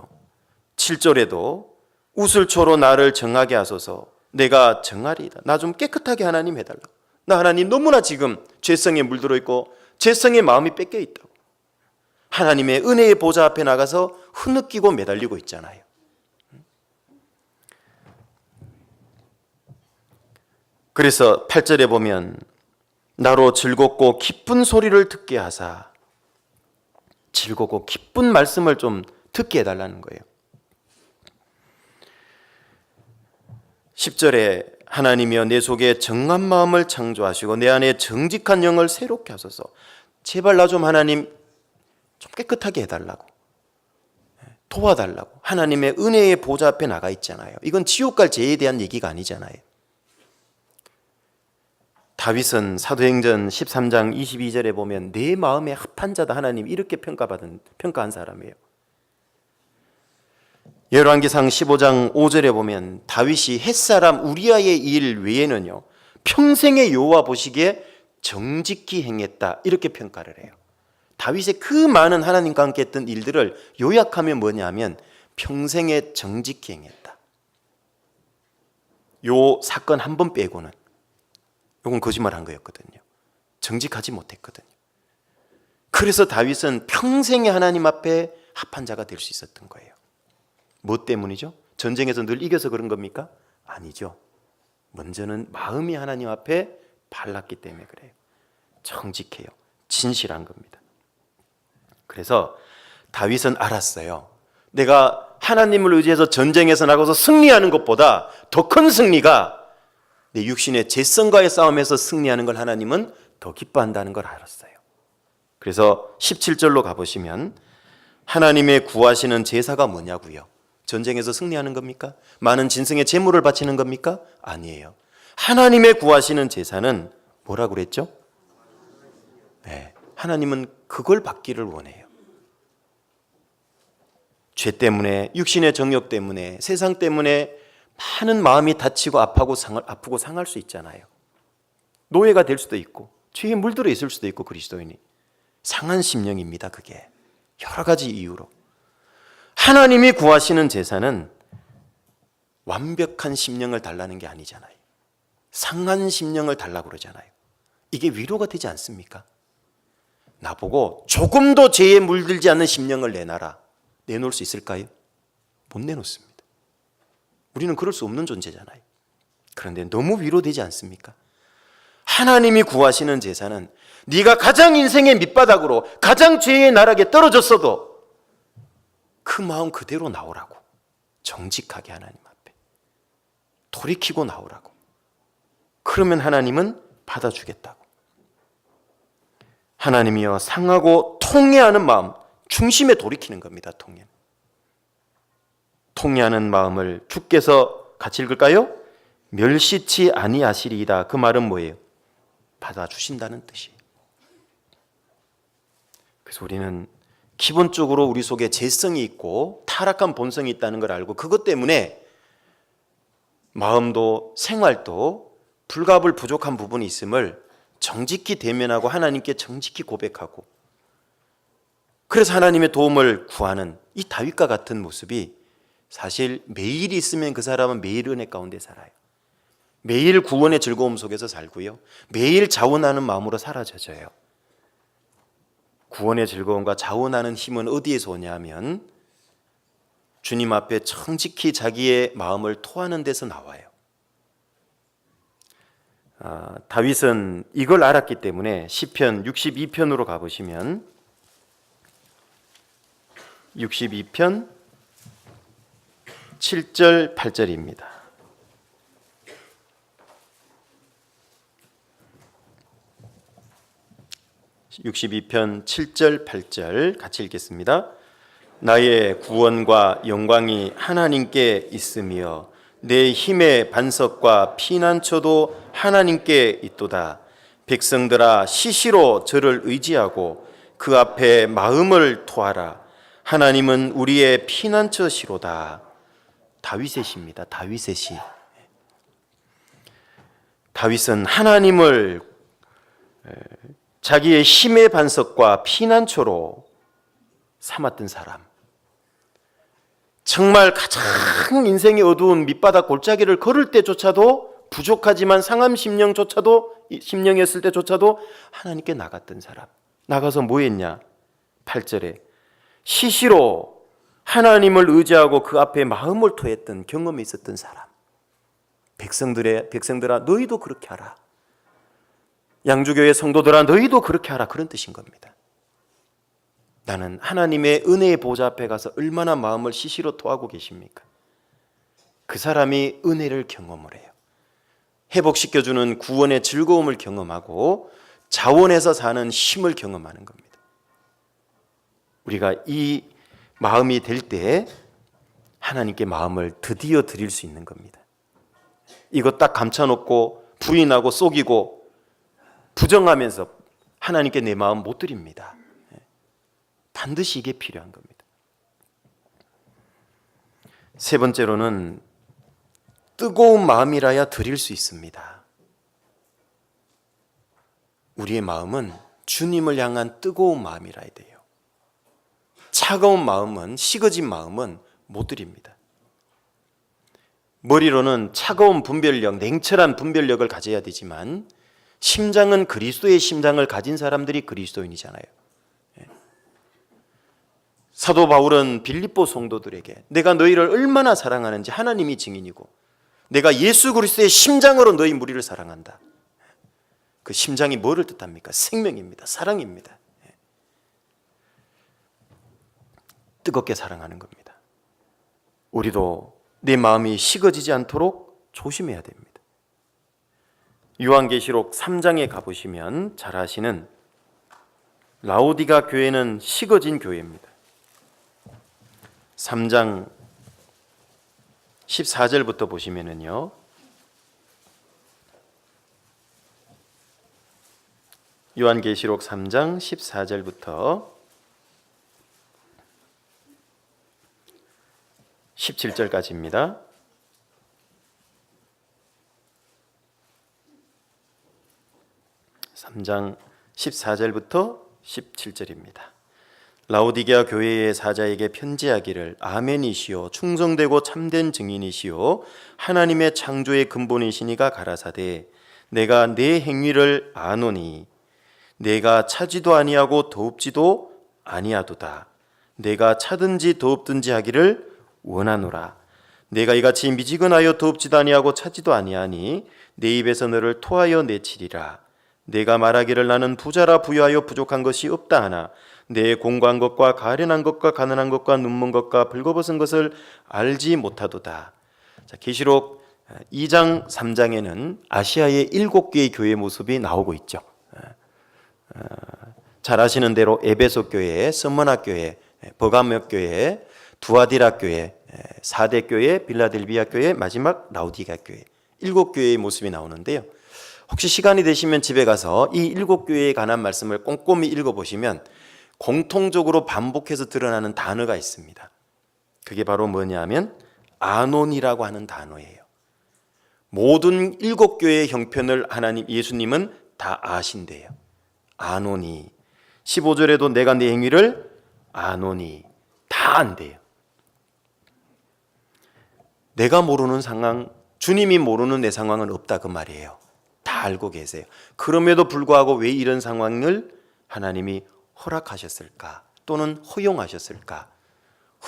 7절에도 우슬초로 나를 정하게 하소서. 내가 정하리이다. 나 좀 깨끗하게 하나님 해달라. 나 하나님 너무나 지금 죄성에 물들어 있고 죄성의 마음이 뺏겨 있다고. 하나님의 은혜의 보좌 앞에 나가서 흐느끼고 매달리고 있잖아요. 그래서 8절에 보면 나로 즐겁고 기쁜 소리를 듣게 하사, 즐겁고 기쁜 말씀을 좀 듣게 해달라는 거예요. 10절에 하나님이여 내 속에 정한 마음을 창조하시고 내 안에 정직한 영을 새롭게 하소서. 제발 나 좀 하나님 좀 깨끗하게 해달라고, 도와달라고. 하나님의 은혜의 보좌 앞에 나가 있잖아요. 이건 지옥 갈 죄에 대한 얘기가 아니잖아요. 다윗은 사도행전 13장 22절에 보면 내 마음에 합한 자다 하나님 이렇게 평가한 사람이에요. 열왕기상 15장 5절에 보면 다윗이 햇사람 우리아의 일 외에는요 평생의 여호와 보시기에 정직히 행했다 이렇게 평가를 해요. 다윗의 그 많은 하나님과 함께 했던 일들을 요약하면 뭐냐면 평생에 정직히 행했다. 요 사건 한 번 빼고는 이건 거짓말한 거였거든요. 정직하지 못했거든요. 그래서 다윗은 평생에 하나님 앞에 합한 자가 될 수 있었던 거예요. 뭐 때문이죠? 전쟁에서 늘 이겨서 그런 겁니까? 아니죠. 먼저는 마음이 하나님 앞에 발랐기 때문에 그래요. 정직해요. 진실한 겁니다. 그래서 다윗은 알았어요. 내가 하나님을 의지해서 전쟁에서 나가서 승리하는 것보다 더 큰 승리가 내 육신의 죄성과의 싸움에서 승리하는 걸 하나님은 더 기뻐한다는 걸 알았어요. 그래서 17절로 가보시면 하나님의 구하시는 제사가 뭐냐고요? 전쟁에서 승리하는 겁니까? 많은 진승의 제물을 바치는 겁니까? 아니에요. 하나님의 구하시는 제사는 뭐라고 그랬죠? 네, 하나님은 그걸 받기를 원해요. 죄 때문에, 육신의 정욕 때문에, 세상 때문에 많은 마음이 다치고 아프고 상할 수 있잖아요. 노예가 될 수도 있고 죄에 물들어 있을 수도 있고 그리스도인이 상한 심령입니다. 그게 여러 가지 이유로. 하나님이 구하시는 제사는 완벽한 심령을 달라는 게 아니잖아요. 상한 심령을 달라고 그러잖아요. 이게 위로가 되지 않습니까? 나보고 조금도 죄에 물들지 않는 심령을 내놔라. 내놓을 수 있을까요? 못 내놓습니다. 우리는 그럴 수 없는 존재잖아요. 그런데 너무 위로되지 않습니까? 하나님이 구하시는 제사는 네가 가장 인생의 밑바닥으로 가장 죄의 나락에 떨어졌어도 그 마음 그대로 나오라고, 정직하게 하나님 앞에 돌이키고 나오라고. 그러면 하나님은 받아주겠다고. 하나님이여 상하고 통회하는 마음, 중심에 돌이키는 겁니다. 통회하는 마음을 주께서 같이 읽을까요? 멸시치 아니하시리이다. 그 말은 뭐예요? 받아주신다는 뜻이에요. 그래서 우리는 기본적으로 우리 속에 죄성이 있고 타락한 본성이 있다는 걸 알고, 그것 때문에 마음도 생활도 불갑을 부족한 부분이 있음을 정직히 대면하고 하나님께 정직히 고백하고, 그래서 하나님의 도움을 구하는 이 다윗과 같은 모습이 사실 매일 있으면 그 사람은 매일 은혜 가운데 살아요. 매일 구원의 즐거움 속에서 살고요, 매일 자원하는 마음으로 사라져져요. 구원의 즐거움과 자원하는 힘은 어디에서 오냐면 주님 앞에 정직히 자기의 마음을 토하는 데서 나와요. 다윗은 이걸 알았기 때문에 시편 62편으로 가보시면 62편 7절 8절입니다. 62편 7절 8절 같이 읽겠습니다. 나의 구원과 영광이 하나님께 있으며 내 힘의 반석과 피난처도 하나님께 있도다. 백성들아 시시로 저를 의지하고 그 앞에 마음을 토하라. 하나님은 우리의 피난처시로다. 다윗의 시입니다. 다윗의 시. 다윗은 하나님을 자기의 힘의 반석과 피난처로 삼았던 사람, 정말 가장 인생의 어두운 밑바닥 골짜기를 걸을 때조차도 부족하지만 상한 심령이었을 때조차도 하나님께 나갔던 사람. 나가서 뭐 했냐? 8절에 시시로 하나님을 의지하고 그 앞에 마음을 토했던 경험이 있었던 사람. 백성들아 너희도 그렇게 하라. 양주교회 성도들아 너희도 그렇게 하라. 그런 뜻인 겁니다. 나는 하나님의 은혜의 보좌 앞에 가서 얼마나 마음을 시시로 토하고 계십니까? 그 사람이 은혜를 경험을 해요. 회복시켜주는 구원의 즐거움을 경험하고 자원해서 사는 힘을 경험하는 겁니다. 우리가 이 마음이 될 때 하나님께 마음을 드디어 드릴 수 있는 겁니다. 이거 딱 감춰놓고 부인하고 속이고 부정하면서 하나님께 내 마음 못 드립니다. 반드시 이게 필요한 겁니다. 세 번째로는 뜨거운 마음이라야 드릴 수 있습니다. 우리의 마음은 주님을 향한 뜨거운 마음이라야 돼요. 차가운 마음은, 식어진 마음은 못 드립니다. 머리로는 차가운 분별력, 냉철한 분별력을 가져야 되지만 심장은 그리스도의 심장을 가진 사람들이 그리스도인이잖아요. 사도 바울은 빌립보 성도들에게 내가 너희를 얼마나 사랑하는지 하나님이 증인이고 내가 예수 그리스도의 심장으로 너희 무리를 사랑한다. 그 심장이 뭐를 뜻합니까? 생명입니다. 사랑입니다. 뜨겁게 사랑하는 겁니다. 우리도 내 마음이 식어지지 않도록 조심해야 됩니다. 요한계시록 3장에 가보시면 잘 아시는 라오디가 교회는 식어진 교회입니다. 3장 14절부터 보시면은요, 요한계시록 3장 14절부터 17절까지입니다. (3장 14절부터 17절입니다) 라오디게아 교회의 사자에게 편지하기를 아멘이시오 충성되고 참된 증인이시오 하나님의 창조의 근본이시니가 가라사대 내가 내 행위를 아노니 내가 차지도 아니하고 더웁지도 아니하도다 내가 차든지 더웁든지 하기를 원하노라 내가 이같이 미지근하여 더웁지도 아니하고 차지도 아니하니 내 입에서 너를 토하여 내치리라. 내가 말하기를 나는 부자라 부유하여 부족한 것이 없다 하나 내 공고한 것과 가련한 것과 가난한 것과 눈먼 것과 벌거벗은 것을 알지 못하도다. 자, 계시록 2장 3장에는 아시아의 7개의 교회 모습이 나오고 있죠. 잘 아시는 대로 에베소 교회, 스무나 교회, 버가모 교회, 두아디라 교회, 4대 교회, 빌라델비아 교회, 마지막 라우디게아 교회 7교회의 모습이 나오는데요. 혹시 시간이 되시면 집에 가서 이 7교회에 관한 말씀을 꼼꼼히 읽어보시면 공통적으로 반복해서 드러나는 단어가 있습니다. 그게 바로 뭐냐면 아논이라고 하는 단어예요. 모든 7교회의 형편을 예수님은 다 아신대요. 아노니. 15절에도 내가 내 행위를 아노니. 다 안대요. 내가 모르는 상황, 주님이 모르는 내 상황은 없다 그 말이에요. 다 알고 계세요. 그럼에도 불구하고 왜 이런 상황을 하나님이 허락하셨을까? 또는 허용하셨을까?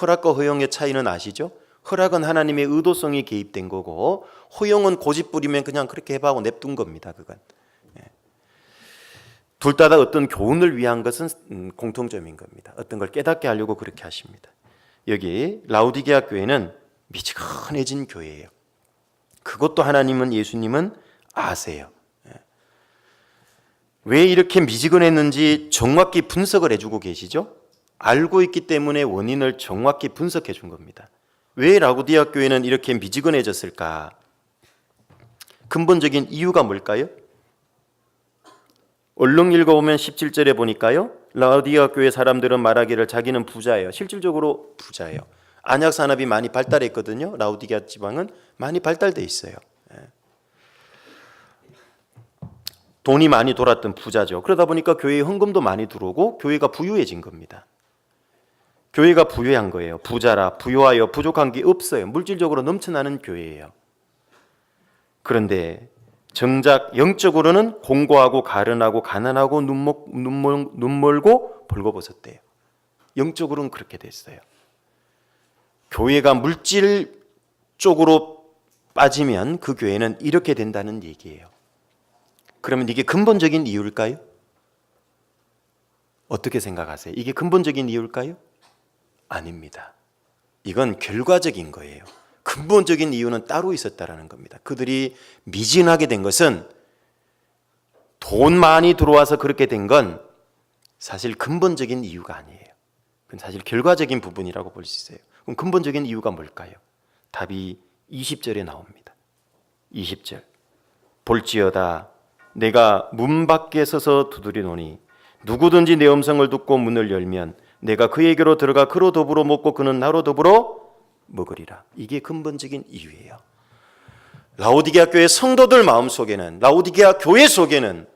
허락과 허용의 차이는 아시죠? 허락은 하나님의 의도성이 개입된 거고 허용은 고집 부리면 그냥 그렇게 해봐 하고 냅둔 겁니다. 그건. 둘 다 어떤 교훈을 위한 것은 공통점인 겁니다. 어떤 걸 깨닫게 하려고 그렇게 하십니다. 여기 라우디게아 교회는 미지근해진 교회예요. 그것도 하나님은 예수님은 아세요. 왜 이렇게 미지근했는지 정확히 분석을 해주고 계시죠? 알고 있기 때문에 원인을 정확히 분석해 준 겁니다. 왜 라우디게아 교회는 이렇게 미지근해졌을까? 근본적인 이유가 뭘까요? 얼른 읽어보면 17절에 보니까요. 라우디게아 교회 사람들은 말하기를 자기는 부자예요. 실질적으로 부자예요. 안약 산업이 많이 발달했거든요. 라우디게아 지방은 많이 발달돼 있어요. 돈이 많이 돌았던 부자죠. 그러다 보니까 교회에 헌금도 많이 들어오고 교회가 부유해진 겁니다. 교회가 부유한 거예요. 부자라 부유하여 부족한 게 없어요. 물질적으로 넘쳐나는 교회예요. 그런데 정작 영적으로는 공고하고 가련하고 가난하고 눈멀고 벌거벗었대요. 영적으로는 그렇게 됐어요. 교회가 물질 쪽으로 빠지면 그 교회는 이렇게 된다는 얘기예요. 그러면 이게 근본적인 이유일까요? 어떻게 생각하세요? 이게 근본적인 이유일까요? 아닙니다. 이건 결과적인 거예요. 근본적인 이유는 따로 있었다라는 겁니다. 그들이 미진하게 된 것은 돈 많이 들어와서 그렇게 된 건 사실 근본적인 이유가 아니에요. 그건 사실 결과적인 부분이라고 볼 수 있어요. 그럼 근본적인 이유가 뭘까요? 답이 20절에 나옵니다. 20절. 볼지어다 내가 문 밖에 서서 두드리노니 누구든지 내 음성을 듣고 문을 열면 내가 그에게로 들어가 그로 더불어 먹고 그는 나로 더불어 먹으리라. 이게 근본적인 이유예요. 라우디게아 교회 성도들 마음속에는, 라우디게아 교회 속에는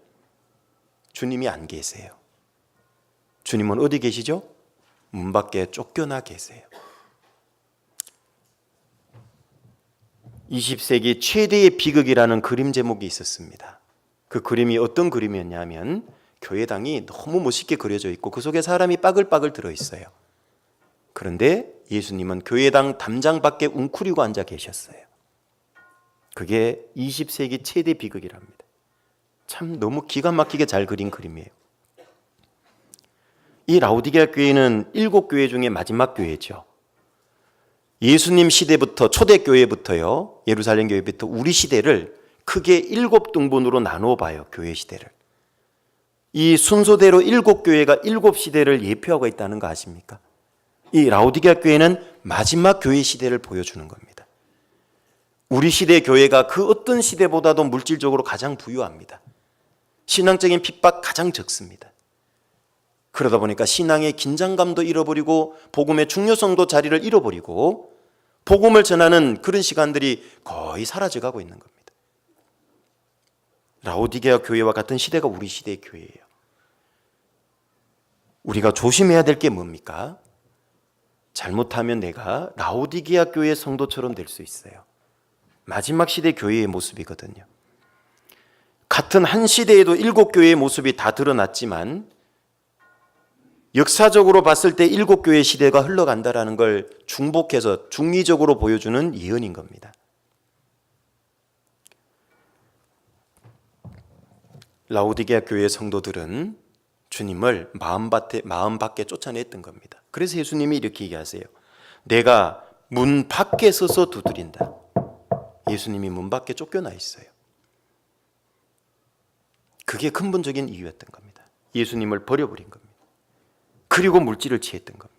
주님이 안 계세요. 주님은 어디 계시죠? 문 밖에 쫓겨나 계세요. 20세기 최대의 비극이라는 그림 제목이 있었습니다. 그 그림이 어떤 그림이었냐면 교회당이 너무 멋있게 그려져 있고 그 속에 사람이 빠글빠글 들어있어요. 그런데 예수님은 교회당 담장 밖에 웅크리고 앉아 계셨어요. 그게 20세기 최대 비극이랍니다. 참 너무 기가 막히게 잘 그린 그림이에요. 이 라우디게아 교회는 7교회 중에 마지막 교회죠. 예수님 시대부터 초대교회부터요, 예루살렘 교회부터 우리 시대를 크게 7등분으로 나누어 봐요. 교회 시대를. 이 순서대로 7교회가 7시대를 예표하고 있다는 거 아십니까? 이 라우디게아 교회는 마지막 교회 시대를 보여주는 겁니다. 우리 시대 교회가 그 어떤 시대보다도 물질적으로 가장 부유합니다. 신앙적인 핍박 가장 적습니다. 그러다 보니까 신앙의 긴장감도 잃어버리고 복음의 중요성도 자리를 잃어버리고 복음을 전하는 그런 시간들이 거의 사라져가고 있는 겁니다. 라우디게아 교회와 같은 시대가 우리 시대의 교회예요. 우리가 조심해야 될 게 뭡니까? 잘못하면 내가 라우디게아 교회 성도처럼 될 수 있어요. 마지막 시대 교회의 모습이거든요. 같은 한 시대에도 7교회의 모습이 다 드러났지만 역사적으로 봤을 때 일곱 교회 시대가 흘러간다라는 걸 중복해서 중의적으로 보여주는 예언인 겁니다. 라오디게아 교회 성도들은 주님을 마음 밖에 쫓아냈던 겁니다. 그래서 예수님이 이렇게 얘기하세요. 내가 문 밖에 서서 두드린다. 예수님이 문 밖에 쫓겨나 있어요. 그게 근본적인 이유였던 겁니다. 예수님을 버려버린 겁니다. 그리고 물질을 취했던 겁니다.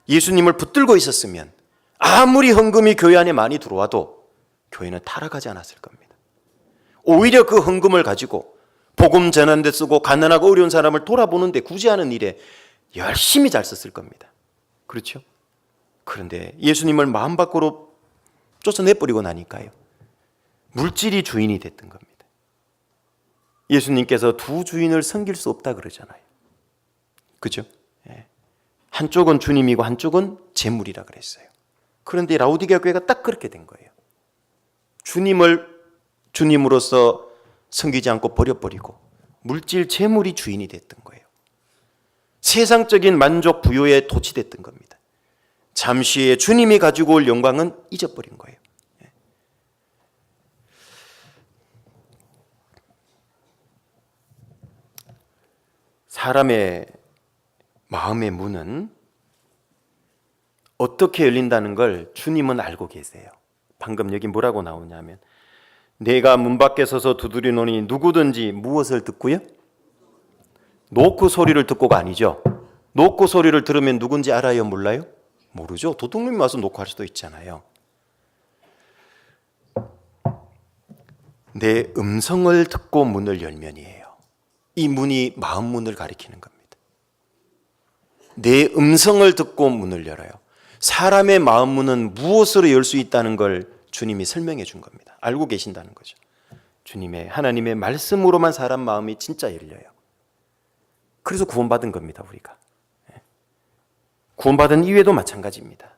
예수님을 붙들고 있었으면 아무리 헌금이 교회 안에 많이 들어와도 교회는 타락하지 않았을 겁니다. 오히려 그 헌금을 가지고 복음 전하는 데 쓰고 가난하고 어려운 사람을 돌아보는 데 구제하는 일에 열심히 잘 썼을 겁니다. 그렇죠? 그런데 예수님을 마음 밖으로 쫓아내버리고 나니까요, 물질이 주인이 됐던 겁니다. 예수님께서 두 주인을 섬길 수 없다 그러잖아요. 그죠? 한쪽은 주님이고 한쪽은 재물이라 그랬어요. 그런데 라오디게아 교회가 딱 그렇게 된 거예요. 주님을 주님으로서 섬기지 않고 버려버리고 물질 재물이 주인이 됐던 거예요. 세상적인 만족 부요에 도취됐던 겁니다. 잠시의 주님이 가지고 올 영광은 잊어버린 거예요. 사람의 마음의 문은 어떻게 열린다는 걸 주님은 알고 계세요. 방금 여기 뭐라고 나오냐면 내가 문 밖에 서서 두드리노니 누구든지 무엇을 듣고요? 노크 소리를 듣고가 아니죠. 노크 소리를 들으면 누군지 알아요? 몰라요? 모르죠. 도둑놈이 와서 노크할 수도 있잖아요. 내 음성을 듣고 문을 열면이에요. 이 문이 마음 문을 가리키는 겁니다. 내 음성을 듣고 문을 열어요. 사람의 마음 문은 무엇으로 열 수 있다는 걸 주님이 설명해 준 겁니다. 알고 계신다는 거죠. 주님의 하나님의 말씀으로만 사람 마음이 진짜 열려요. 그래서 구원받은 겁니다. 우리가 구원받은 이후에도 마찬가지입니다.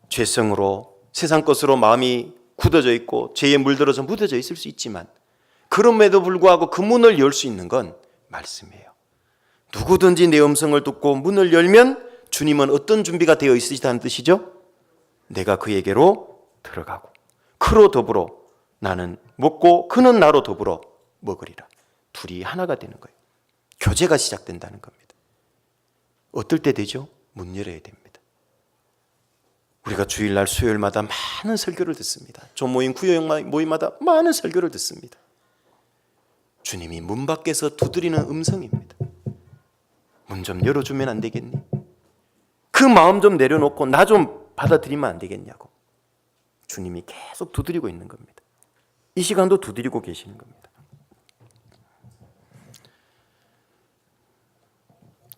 죄성으로 세상 것으로 마음이 굳어져 있고 죄에 물들어서 묻어져 있을 수 있지만 그럼에도 불구하고 그 문을 열 수 있는 건 말씀이에요. 누구든지 내 음성을 듣고 문을 열면 주님은 어떤 준비가 되어 있으시다는 뜻이죠? 내가 그에게로 들어가고 그로 더불어 나는 먹고 그는 나로 더불어 먹으리라. 둘이 하나가 되는 거예요. 교제가 시작된다는 겁니다. 어떨 때 되죠? 문 열어야 됩니다. 우리가 주일날 수요일마다 많은 설교를 듣습니다. 조모임 구역 모임마다 많은 설교를 듣습니다. 주님이 문 밖에서 두드리는 음성입니다. 문 좀 열어주면 안 되겠니? 그 마음 좀 내려놓고 나 좀 받아들이면 안 되겠냐고 주님이 계속 두드리고 있는 겁니다. 이 시간도 두드리고 계시는 겁니다.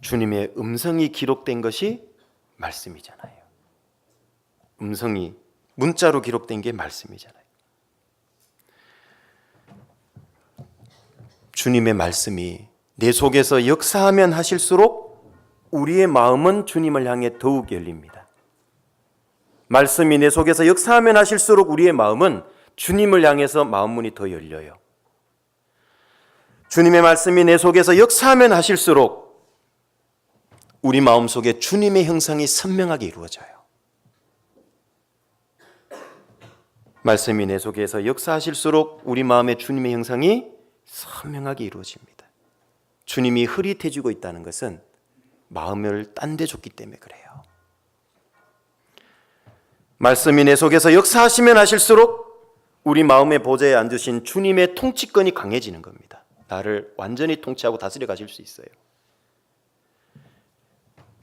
주님의 음성이 기록된 것이 말씀이잖아요. 음성이 문자로 기록된 게 말씀이잖아요. 주님의 말씀이 내 속에서 역사하면 하실수록 우리의 마음은 주님을 향해 더욱 열립니다. 말씀이 내 속에서 역사하면 하실수록 우리의 마음은 주님을 향해서 마음문이 더 열려요. 주님의 말씀이 내 속에서 역사하면 하실수록 우리 마음속에 주님의 형상이 선명하게 이루어져요. 말씀이 내 속에서 역사하실수록 우리 마음에 주님의 형상이 선명하게 이루어집니다. 주님이 흐릿해지고 있다는 것은 마음을 딴 데 줬기 때문에 그래요. 말씀이 내 속에서 역사하시면 하실수록 우리 마음의 보좌에 앉으신 주님의 통치권이 강해지는 겁니다. 나를 완전히 통치하고 다스려 가실 수 있어요.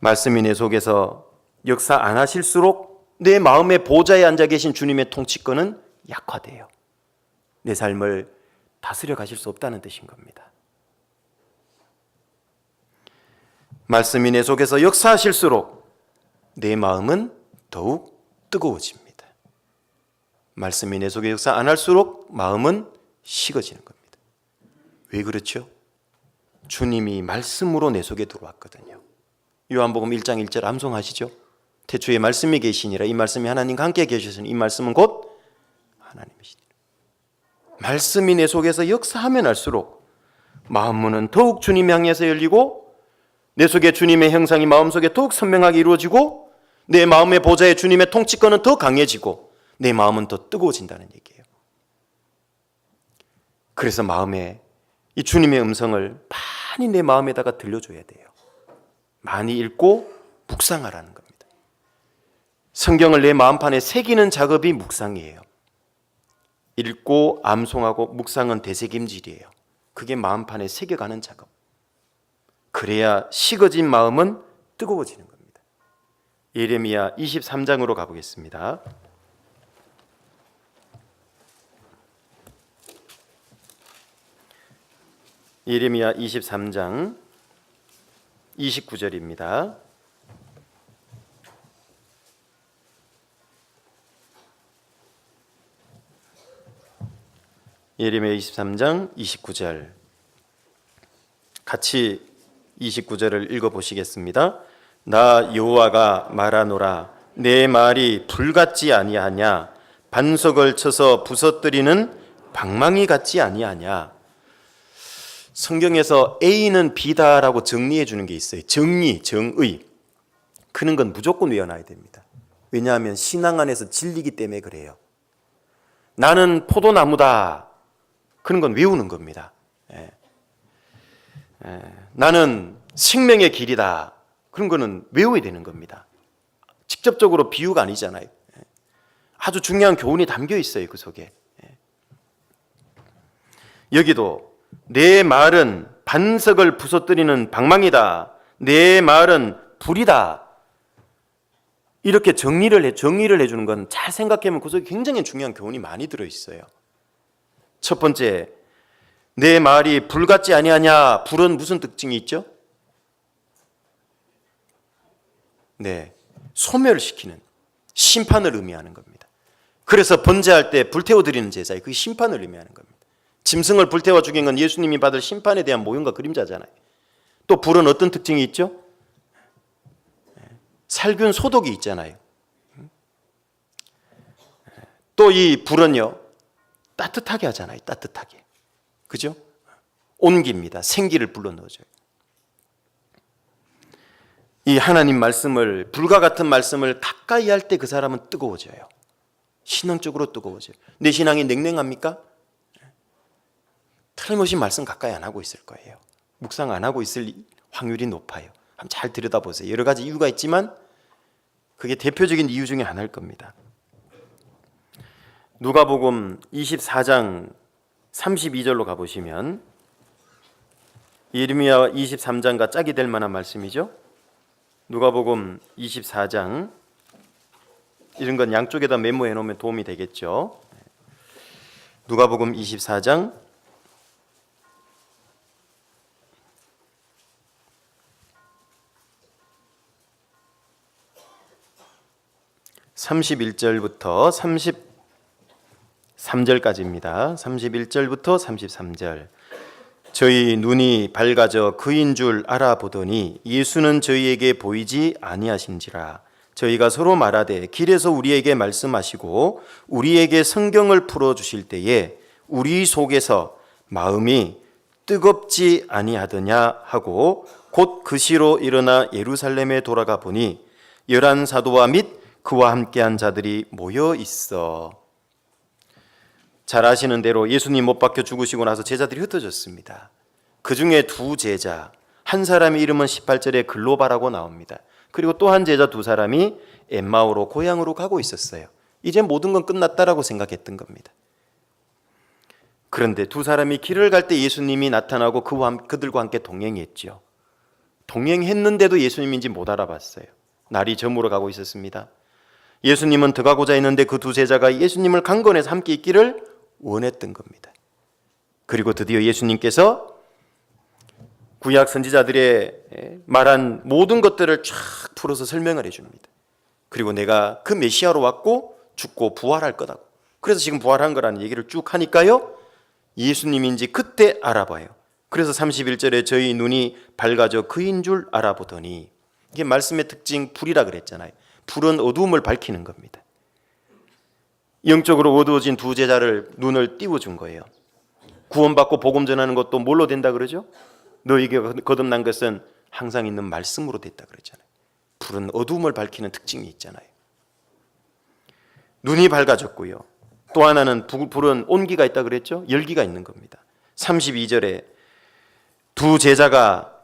말씀이 내 속에서 역사 안 하실수록 내 마음의 보좌에 앉아 계신 주님의 통치권은 약화돼요. 내 삶을 다스려 가실 수 없다는 뜻인 겁니다. 말씀이 내 속에서 역사하실수록 내 마음은 더욱 뜨거워집니다. 말씀이 내 속에 역사 안 할수록 마음은 식어지는 겁니다. 왜 그렇죠? 주님이 말씀으로 내 속에 들어왔거든요. 요한복음 1장 1절 암송하시죠? 태초에 말씀이 계시니라. 이 말씀이 하나님과 함께 계시니 이 말씀은 곧 하나님이시니라. 말씀이 내 속에서 역사하면 할수록 마음 문은 더욱 주님 향해서 열리고 내 속에 주님의 형상이 마음속에 더욱 선명하게 이루어지고 내 마음의 보좌에 주님의 통치권은 더 강해지고 내 마음은 더 뜨거워진다는 얘기예요. 그래서 마음에 이 주님의 음성을 많이 내 마음에다가 들려줘야 돼요. 많이 읽고 묵상하라는 겁니다. 성경을 내 마음판에 새기는 작업이 묵상이에요. 읽고 암송하고 묵상은 되새김질이에요. 그게 마음판에 새겨가는 작업. 그래야 식어진 마음은 뜨거워지는 겁니다. 예레미야 23장으로 가보겠습니다. 예레미야 23장 29절입니다. 예레미야 23장 29절 같이 29절을 읽어보시겠습니다. 나 여호와가 말하노라 내 말이 불같지 아니하냐 반석을 쳐서 부서뜨리는 방망이 같지 아니하냐. 성경에서 A는 B다라고 정리해 주는 게 있어요. 정의, 정의. 그런 건 무조건 외워놔야 됩니다. 왜냐하면 신앙 안에서 진리기 때문에 그래요. 나는 포도나무다. 그런 건 외우는 겁니다. 나는 생명의 길이다. 그런 거는 외워야 되는 겁니다. 직접적으로 비유가 아니잖아요. 아주 중요한 교훈이 담겨 있어요. 그 속에. 여기도 내 말은 반석을 부서뜨리는 방망이다. 내 말은 불이다. 이렇게 정리를 해주는 건 잘 생각해보면 그 속에 굉장히 중요한 교훈이 많이 들어있어요. 첫 번째, 내 말이 불같지 아니하냐. 불은 무슨 특징이 있죠? 네, 소멸시키는 심판을 의미하는 겁니다. 그래서 번제할 때 불태워드리는 제사에 그게 심판을 의미하는 겁니다. 짐승을 불태워 죽인 건 예수님이 받을 심판에 대한 모형과 그림자잖아요. 또 불은 어떤 특징이 있죠? 살균 소독이 있잖아요. 또 이 불은요 따뜻하게 하잖아요. 따뜻하게. 그죠? 온기입니다. 생기를 불러넣어줘요. 이 하나님 말씀을, 불과 같은 말씀을 가까이 할 때 그 사람은 뜨거워져요. 신앙적으로 뜨거워져요. 내 신앙이 냉랭합니까? 틀림없이 말씀 가까이 안 하고 있을 거예요. 묵상 안 하고 있을 확률이 높아요. 한번 잘 들여다보세요. 여러 가지 이유가 있지만 그게 대표적인 이유 중에 하나일 겁니다. 누가복음 24장 32절로 가보시면 예레미야 23장과 짝이 될 만한 말씀이죠. 누가복음 24장, 이런 건 양쪽에다 메모해 놓으면 도움이 되겠죠. 누가복음 24장 31절부터 33절까지입니다. 31절부터 33절. 저희 눈이 밝아져 그인 줄 알아보더니 예수는 저희에게 보이지 아니하신지라. 저희가 서로 말하되 길에서 우리에게 말씀하시고 우리에게 성경을 풀어주실 때에 우리 속에서 마음이 뜨겁지 아니하더냐 하고 곧 그 시로 일어나 예루살렘에 돌아가 보니 11 사도와 및 그와 함께한 자들이 모여 있어. 잘 아시는 대로 예수님 못 박혀 죽으시고 나서 제자들이 흩어졌습니다. 그 중에 두 제자, 한 사람의 이름은 18절에 글로바라고 나옵니다. 그리고 또 한 제자 두 사람이 엠마오로 고향으로 가고 있었어요. 이제 모든 건 끝났다라고 생각했던 겁니다. 그런데 두 사람이 길을 갈 때 예수님이 나타나고 그들과 함께 동행했죠. 동행했는데도 예수님인지 못 알아봤어요. 날이 저물어 가고 있었습니다. 예수님은 들어가고자 했는데 그 두 제자가 예수님을 강권해서 함께 있기를 원했던 겁니다. 그리고 드디어 예수님께서 구약 선지자들의 말한 모든 것들을 쫙 풀어서 설명을 해줍니다. 그리고 내가 그 메시아로 왔고 죽고 부활할 거다고. 그래서 지금 부활한 거라는 얘기를 쭉 하니까요, 예수님인지 그때 알아봐요. 그래서 31절에 저희 눈이 밝아져 그인 줄 알아보더니, 이게 말씀의 특징 불이라 그랬잖아요. 불은 어두움을 밝히는 겁니다. 영적으로 어두워진 두 제자를 눈을 띄워준 거예요. 구원받고 복음 전하는 것도 뭘로 된다 그러죠? 너에게 거듭난 것은 항상 있는 말씀으로 됐다 그랬잖아요. 불은 어둠을 밝히는 특징이 있잖아요. 눈이 밝아졌고요. 또 하나는 불은 온기가 있다 그랬죠? 열기가 있는 겁니다. 32절에 두 제자가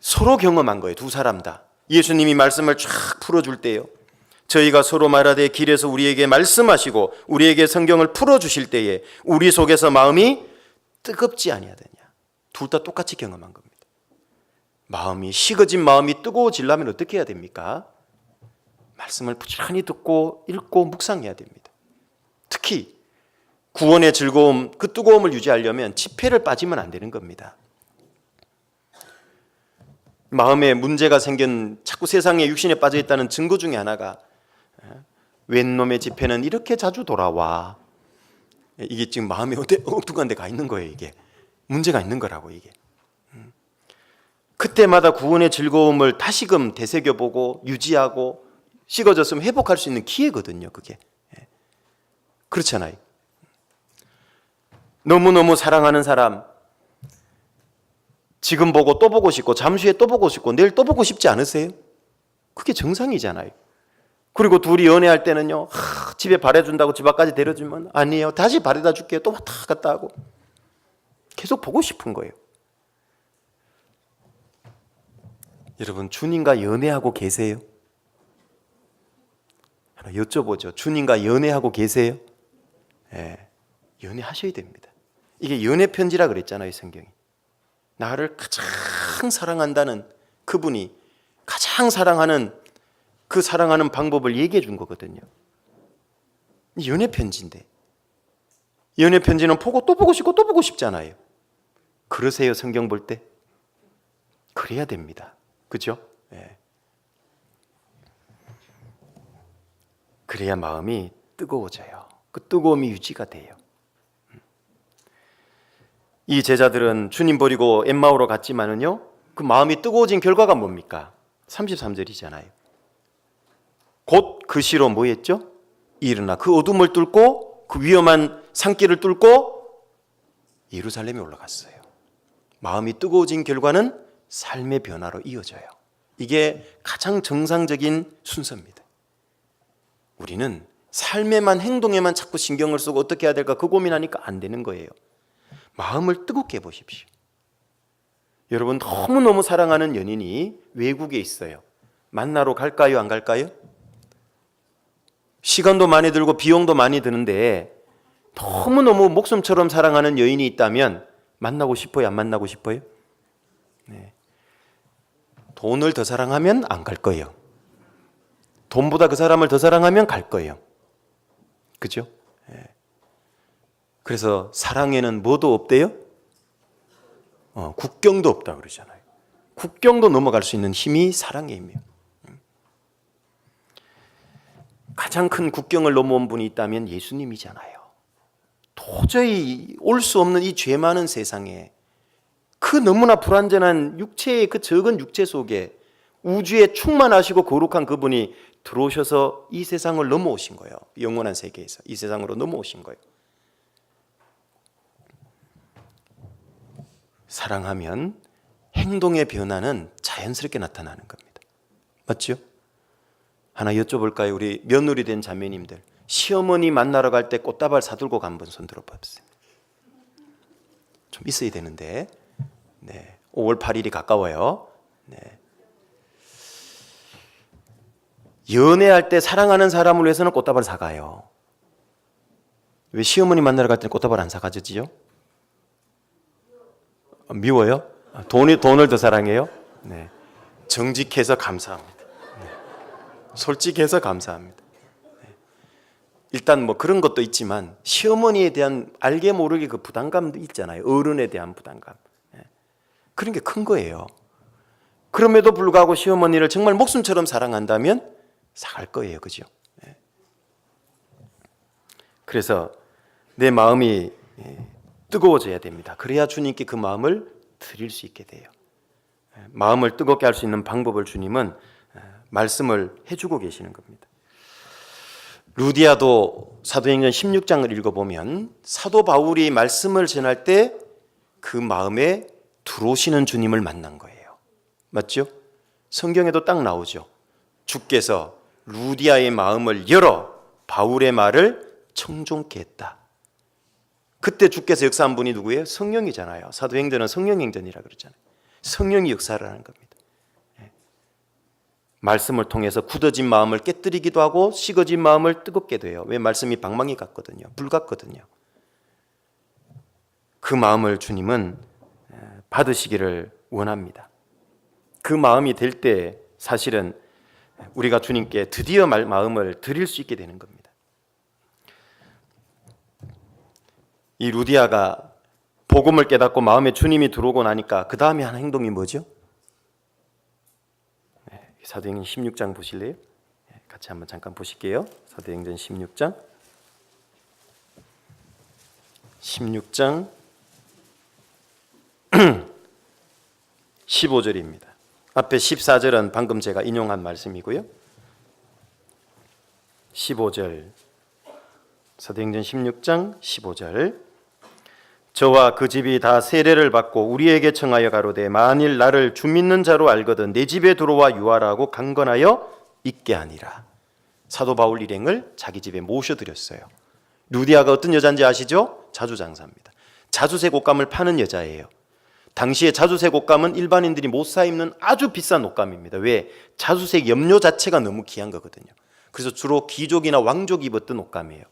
서로 경험한 거예요. 두 사람 다. 예수님이 말씀을 쫙 풀어줄 때요. 저희가 서로 말하되 길에서 우리에게 말씀하시고 우리에게 성경을 풀어주실 때에 우리 속에서 마음이 뜨겁지 아니하더냐. 둘 다 똑같이 경험한 겁니다. 마음이 식어진 마음이 뜨거워지려면 어떻게 해야 됩니까? 말씀을 부지런히 듣고 읽고 묵상해야 됩니다. 특히 구원의 즐거움, 그 뜨거움을 유지하려면 집회를 빠지면 안 되는 겁니다. 마음에 문제가 생긴 자꾸 세상에 육신에 빠져 있다는 증거 중에 하나가 웬 놈의 집회는 이렇게 자주 돌아와. 이게 지금 마음에 엉뚱한 데 가 있는 거예요. 이게 문제가 있는 거라고. 이게 그때마다 구원의 즐거움을 다시금 되새겨보고 유지하고 식어졌으면 회복할 수 있는 기회거든요. 그게 그렇잖아요. 너무너무 사랑하는 사람 지금 보고 또 보고 싶고 잠시 후에 또 보고 싶고 내일 또 보고 싶지 않으세요? 그게 정상이잖아요. 그리고 둘이 연애할 때는요, 집에 바래준다고 집 앞까지 데려주면 아니에요. 다시 바래다 줄게요. 또 왔다 갔다 하고 계속 보고 싶은 거예요. 여러분 주님과 연애하고 계세요? 하나 여쭤보죠. 주님과 연애하고 계세요? 네, 연애하셔야 됩니다. 이게 연애 편지라 그랬잖아요. 성경이. 나를 가장 사랑한다는 그분이 가장 사랑하는 그 사랑하는 방법을 얘기해 준 거거든요. 연애 편지인데 연애 편지는 보고 또 보고 싶고 또 보고 싶잖아요. 그러세요? 성경 볼 때? 그래야 됩니다. 그죠? 네. 그래야 마음이 뜨거워져요. 그 뜨거움이 유지가 돼요. 이 제자들은 주님 버리고 엠마오로 갔지만은요, 그 마음이 뜨거워진 결과가 뭡니까? 33절이잖아요. 곧 그 시로 뭐 했죠? 일어나 그 어둠을 뚫고 그 위험한 산길을 뚫고 예루살렘에 올라갔어요. 마음이 뜨거워진 결과는 삶의 변화로 이어져요. 이게 가장 정상적인 순서입니다. 우리는 삶에만 행동에만 자꾸 신경을 쓰고 어떻게 해야 될까 그 고민하니까 안 되는 거예요. 마음을 뜨겁게 해보십시오. 여러분 너무너무 사랑하는 연인이 외국에 있어요. 만나러 갈까요? 안 갈까요? 시간도 많이 들고 비용도 많이 드는데 너무너무 목숨처럼 사랑하는 여인이 있다면 만나고 싶어요? 안 만나고 싶어요? 네. 돈을 더 사랑하면 안 갈 거예요. 돈보다 그 사람을 더 사랑하면 갈 거예요. 그죠? 네. 그래서 사랑에는 뭐도 없대요? 국경도 없다 그러잖아요. 국경도 넘어갈 수 있는 힘이 사랑의 힘이에요. 가장 큰 국경을 넘어온 분이 있다면 예수님이잖아요. 도저히 올 수 없는 이 죄 많은 세상에 그 너무나 불완전한 육체의 그 적은 육체 속에 우주에 충만하시고 거룩한 그분이 들어오셔서 이 세상을 넘어오신 거예요. 영원한 세계에서 이 세상으로 넘어오신 거예요. 사랑하면 행동의 변화는 자연스럽게 나타나는 겁니다. 맞죠? 하나 여쭤볼까요? 우리 며느리 된 자매님들, 시어머니 만나러 갈 때 꽃다발 사들고 간 분 손 들어봐주세요. 좀 있어야 되는데, 네, 5월 8일이 가까워요. 네. 연애할 때 사랑하는 사람을 위해서는 꽃다발 사가요. 왜 시어머니 만나러 갈 때 꽃다발 안 사가지죠? 미워요? 돈을 더 사랑해요? 네. 정직해서 감사합니다. 네. 솔직해서 감사합니다. 네. 일단 뭐 그런 것도 있지만 시어머니에 대한 알게 모르게 그 부담감도 있잖아요. 어른에 대한 부담감. 네. 그런 게 큰 거예요. 그럼에도 불구하고 시어머니를 정말 목숨처럼 사랑한다면 사갈 거예요. 그죠? 네. 그래서 내 마음이 뜨거워져야 됩니다. 그래야 주님께 그 마음을 드릴 수 있게 돼요. 마음을 뜨겁게 할 수 있는 방법을 주님은 말씀을 해주고 계시는 겁니다. 루디아도 사도행전 16장을 읽어보면 사도 바울이 말씀을 전할 때 그 마음에 들어오시는 주님을 만난 거예요. 맞죠? 성경에도 딱 나오죠. 주께서 루디아의 마음을 열어 바울의 말을 청종케 했다. 그때 주께서 역사한 분이 누구예요? 성령이잖아요. 사도행전은 성령행전이라 그러잖아요. 성령이 역사를 하는 겁니다. 말씀을 통해서 굳어진 마음을 깨뜨리기도 하고 식어진 마음을 뜨겁게 돼요. 왜? 말씀이 방망이 같거든요. 불 같거든요. 그 마음을 주님은 받으시기를 원합니다. 그 마음이 될 때 사실은 우리가 주님께 드디어 마음을 드릴 수 있게 되는 겁니다. 이 루디아가 복음을 깨닫고 마음에 주님이 들어오고 나니까 그 다음에 한 행동이 뭐죠? 사도행전 16장 보실래요? 같이 한번 잠깐 보실게요. 사도행전 16장 15절입니다. 앞에 14절은 방금 제가 인용한 말씀이고요. 15절 사도행전 16장 15절 저와 그 집이 다 세례를 받고 우리에게 청하여 가로되 만일 나를 주 믿는 자로 알거든 내 집에 들어와 유하라고 강건하여 있게 하니라. 사도 바울 일행을 자기 집에 모셔드렸어요. 루디아가 어떤 여자인지 아시죠? 자주장사입니다. 자주색 옷감을 파는 여자예요. 당시에 자주색 옷감은 일반인들이 못 사 입는 아주 비싼 옷감입니다. 왜? 자주색 염료 자체가 너무 귀한 거거든요. 그래서 주로 귀족이나 왕족이 입었던 옷감이에요.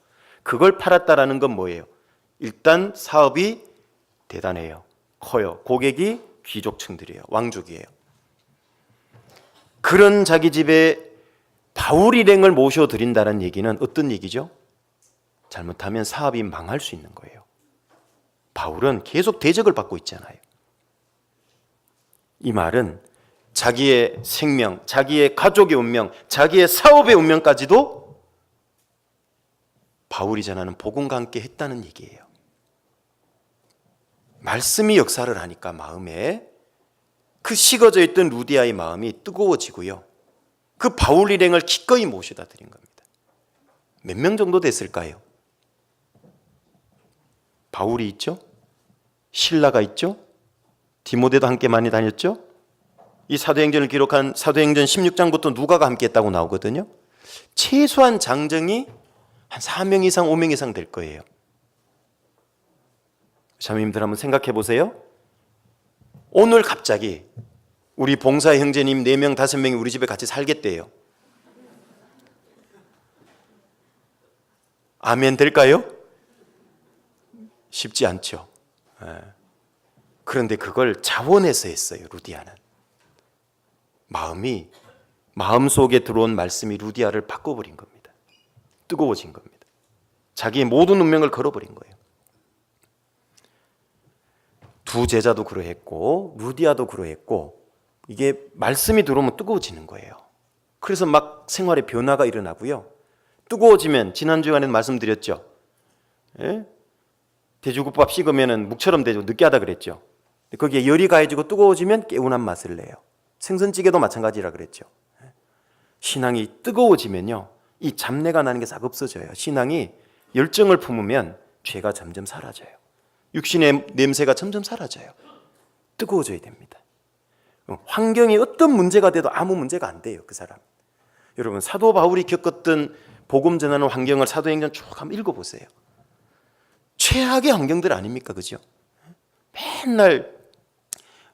그걸 팔았다라는 건 뭐예요? 일단 사업이 대단해요. 커요. 고객이 귀족층들이에요. 왕족이에요. 그런 자기 집에 바울 일행을 모셔드린다는 얘기는 어떤 얘기죠? 잘못하면 사업이 망할 수 있는 거예요. 바울은 계속 대적을 받고 있잖아요. 이 말은 자기의 생명, 자기의 가족의 운명, 자기의 사업의 운명까지도 바울이 전하는 복음과 함께 했다는 얘기예요. 말씀이 역사를 하니까 마음에 그 식어져 있던 루디아의 마음이 뜨거워지고요. 그 바울 일행을 기꺼이 모셔다 드린 겁니다. 몇 명 정도 됐을까요? 바울이 있죠? 실라가 있죠? 디모데도 함께 많이 다녔죠? 이 사도행전을 기록한 사도행전 16장부터 누가가 함께 했다고 나오거든요. 최소한 장정이 한 4명 이상 5명 이상 될 거예요. 자매님들 한번 생각해 보세요. 오늘 갑자기 우리 봉사 형제님 4명 5명이 우리 집에 같이 살겠대요. 아멘 될까요? 쉽지 않죠. 그런데 그걸 자원해서 했어요. 루디아는 마음속에 들어온 말씀이 루디아를 바꿔버린 겁니다. 뜨거워진 겁니다. 자기의 모든 운명을 걸어버린 거예요. 두 제자도 그러했고 루디아도 그러했고 이게 말씀이 들어오면 뜨거워지는 거예요. 그래서 막 생활에 변화가 일어나고요. 뜨거워지면 지난주에는 말씀드렸죠. 예? 돼지국밥 식으면 묵처럼 되죠. 느끼하다 그랬죠. 거기에 열이 가해지고 뜨거워지면 개운한 맛을 내요. 생선찌개도 마찬가지라 그랬죠. 신앙이 뜨거워지면요, 이 잡내가 나는 게 싹 없어져요. 신앙이 열정을 품으면 죄가 점점 사라져요. 육신의 냄새가 점점 사라져요. 뜨거워져야 됩니다. 환경이 어떤 문제가 돼도 아무 문제가 안 돼요. 그 사람. 여러분 사도 바울이 겪었던 복음 전하는 환경을 사도행전 쭉 한번 읽어보세요. 최악의 환경들 아닙니까? 그죠? 맨날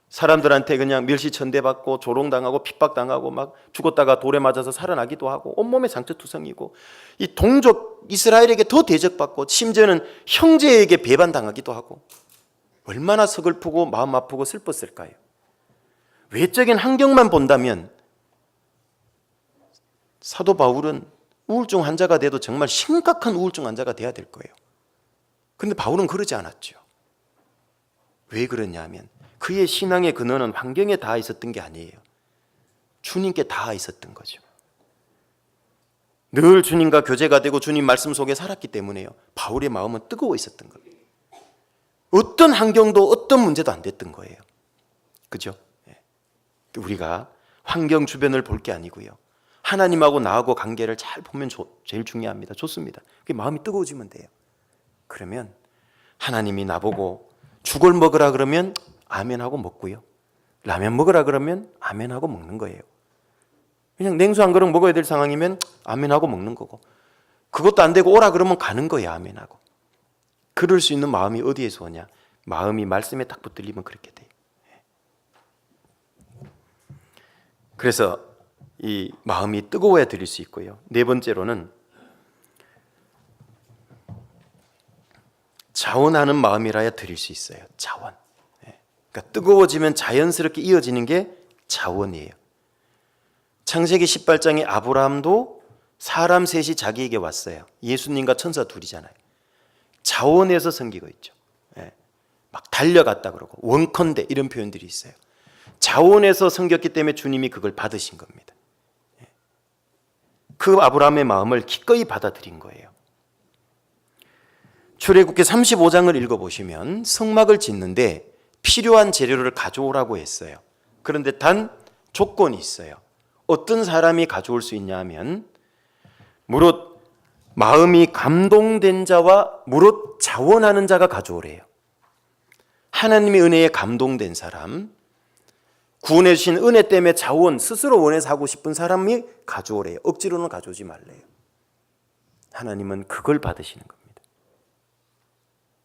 사람들한테 그냥 멸시천대받고 조롱당하고 핍박당하고 막 죽었다가 돌에 맞아서 살아나기도 하고 온몸에 상처투성이고 이 동족 이스라엘에게 더 대적받고 심지어는 형제에게 배반당하기도 하고 얼마나 서글프고 마음 아프고 슬펐을까요? 외적인 환경만 본다면 사도 바울은 우울증 환자가 돼도 정말 심각한 우울증 환자가 돼야 될 거예요. 그런데 바울은 그러지 않았죠. 왜 그러냐면 그의 신앙의 근원은 환경에 닿아 있었던 게 아니에요. 주님께 닿아 있었던 거죠. 늘 주님과 교제가 되고 주님 말씀 속에 살았기 때문에요. 바울의 마음은 뜨거워 있었던 거예요. 어떤 환경도 어떤 문제도 안 됐던 거예요. 그죠? 우리가 환경 주변을 볼 게 아니고요. 하나님하고 나하고 관계를 잘 보면 제일 중요합니다. 좋습니다. 그게 마음이 뜨거워지면 돼요. 그러면 하나님이 나보고 죽을 먹으라 그러면 아멘하고 먹고요. 라면 먹으라 그러면 아멘하고 먹는 거예요. 그냥 냉수 한 그릇 먹어야 될 상황이면 아멘하고 먹는 거고, 그것도 안 되고 오라 그러면 가는 거예요. 아멘하고. 그럴 수 있는 마음이 어디에서 오냐? 마음이 말씀에 딱 붙들리면 그렇게 돼요. 그래서 이 마음이 뜨거워야 드릴 수 있고요. 네 번째로는 자원하는 마음이라야 드릴 수 있어요. 자원. 그러니까 뜨거워지면 자연스럽게 이어지는 게 자원이에요. 창세기 18장에 아브라함도 사람 셋이 자기에게 왔어요. 예수님과 천사 둘이잖아요. 자원해서 섬기고 있죠. 막 달려갔다 그러고 원컨대 이런 표현들이 있어요. 자원해서 섬겼기 때문에 주님이 그걸 받으신 겁니다. 그 아브라함의 마음을 기꺼이 받아들인 거예요. 출애굽기 35장을 읽어보시면 성막을 짓는데 필요한 재료를 가져오라고 했어요. 그런데 단 조건이 있어요. 어떤 사람이 가져올 수 있냐 하면 무릇 마음이 감동된 자와 무릇 자원하는 자가 가져오래요. 하나님의 은혜에 감동된 사람, 구원해 주신 은혜 때문에 자원, 스스로 원해서 하고 싶은 사람이 가져오래요. 억지로는 가져오지 말래요. 하나님은 그걸 받으시는 겁니다.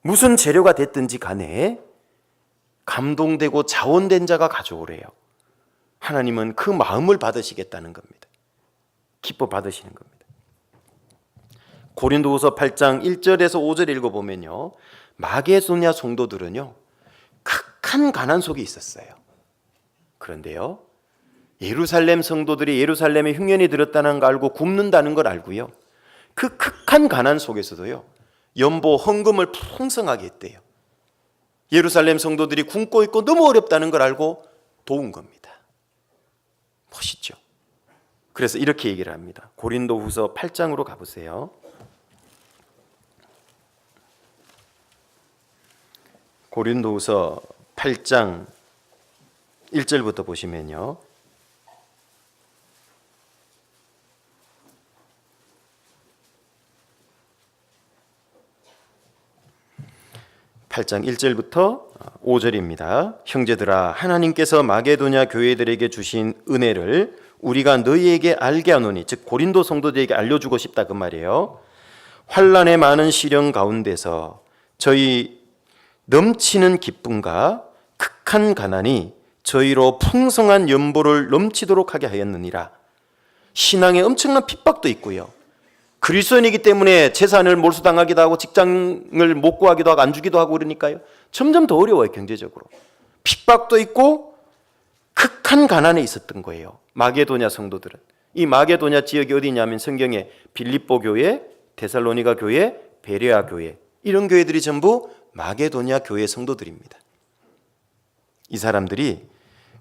무슨 재료가 됐든지 간에 감동되고 자원된 자가 가져오래요. 하나님은 그 마음을 받으시겠다는 겁니다. 기뻐 받으시는 겁니다. 고린도후서 8장 1절에서 5절 읽어보면요, 마게도냐 성도들은요 극한 가난 속에 있었어요. 그런데요, 예루살렘 성도들이 예루살렘에 흉년이 들었다는 걸 알고 굶는다는 걸 알고요, 그 극한 가난 속에서도요 연보 헌금을 풍성하게 했대요. 예루살렘 성도들이 굶고 있고 너무 어렵다는 걸 알고 도운 겁니다. 멋있죠? 그래서 이렇게 얘기를 합니다. 고린도후서 8장으로 가보세요. 고린도후서 8장 1절부터 보시면요, (8장 1절부터) 5절입니다. 형제들아, 하나님께서 마게도냐 교회들에게 주신 은혜를 우리가 너희에게 알게 하노니, 즉 고린도 성도들에게 알려주고 싶다 그 말이에요. 환난의 많은 시련 가운데서 저희 넘치는 기쁨과 극한 가난이 저희로 풍성한 연보를 넘치도록 하게 하였느니라. 신앙에 엄청난 핍박도 있고요, 그리스도인이기 때문에 재산을 몰수당하기도 하고 직장을 못 구하기도 하고 안 주기도 하고 그러니까요 점점 더 어려워요. 경제적으로 핍박도 있고 극한 가난에 있었던 거예요. 마게도냐 성도들은. 이 마게도냐 지역이 어디냐면 성경에 빌립보 교회, 데살로니가 교회, 베레아 교회, 이런 교회들이 전부 마게도냐 교회 성도들입니다. 이 사람들이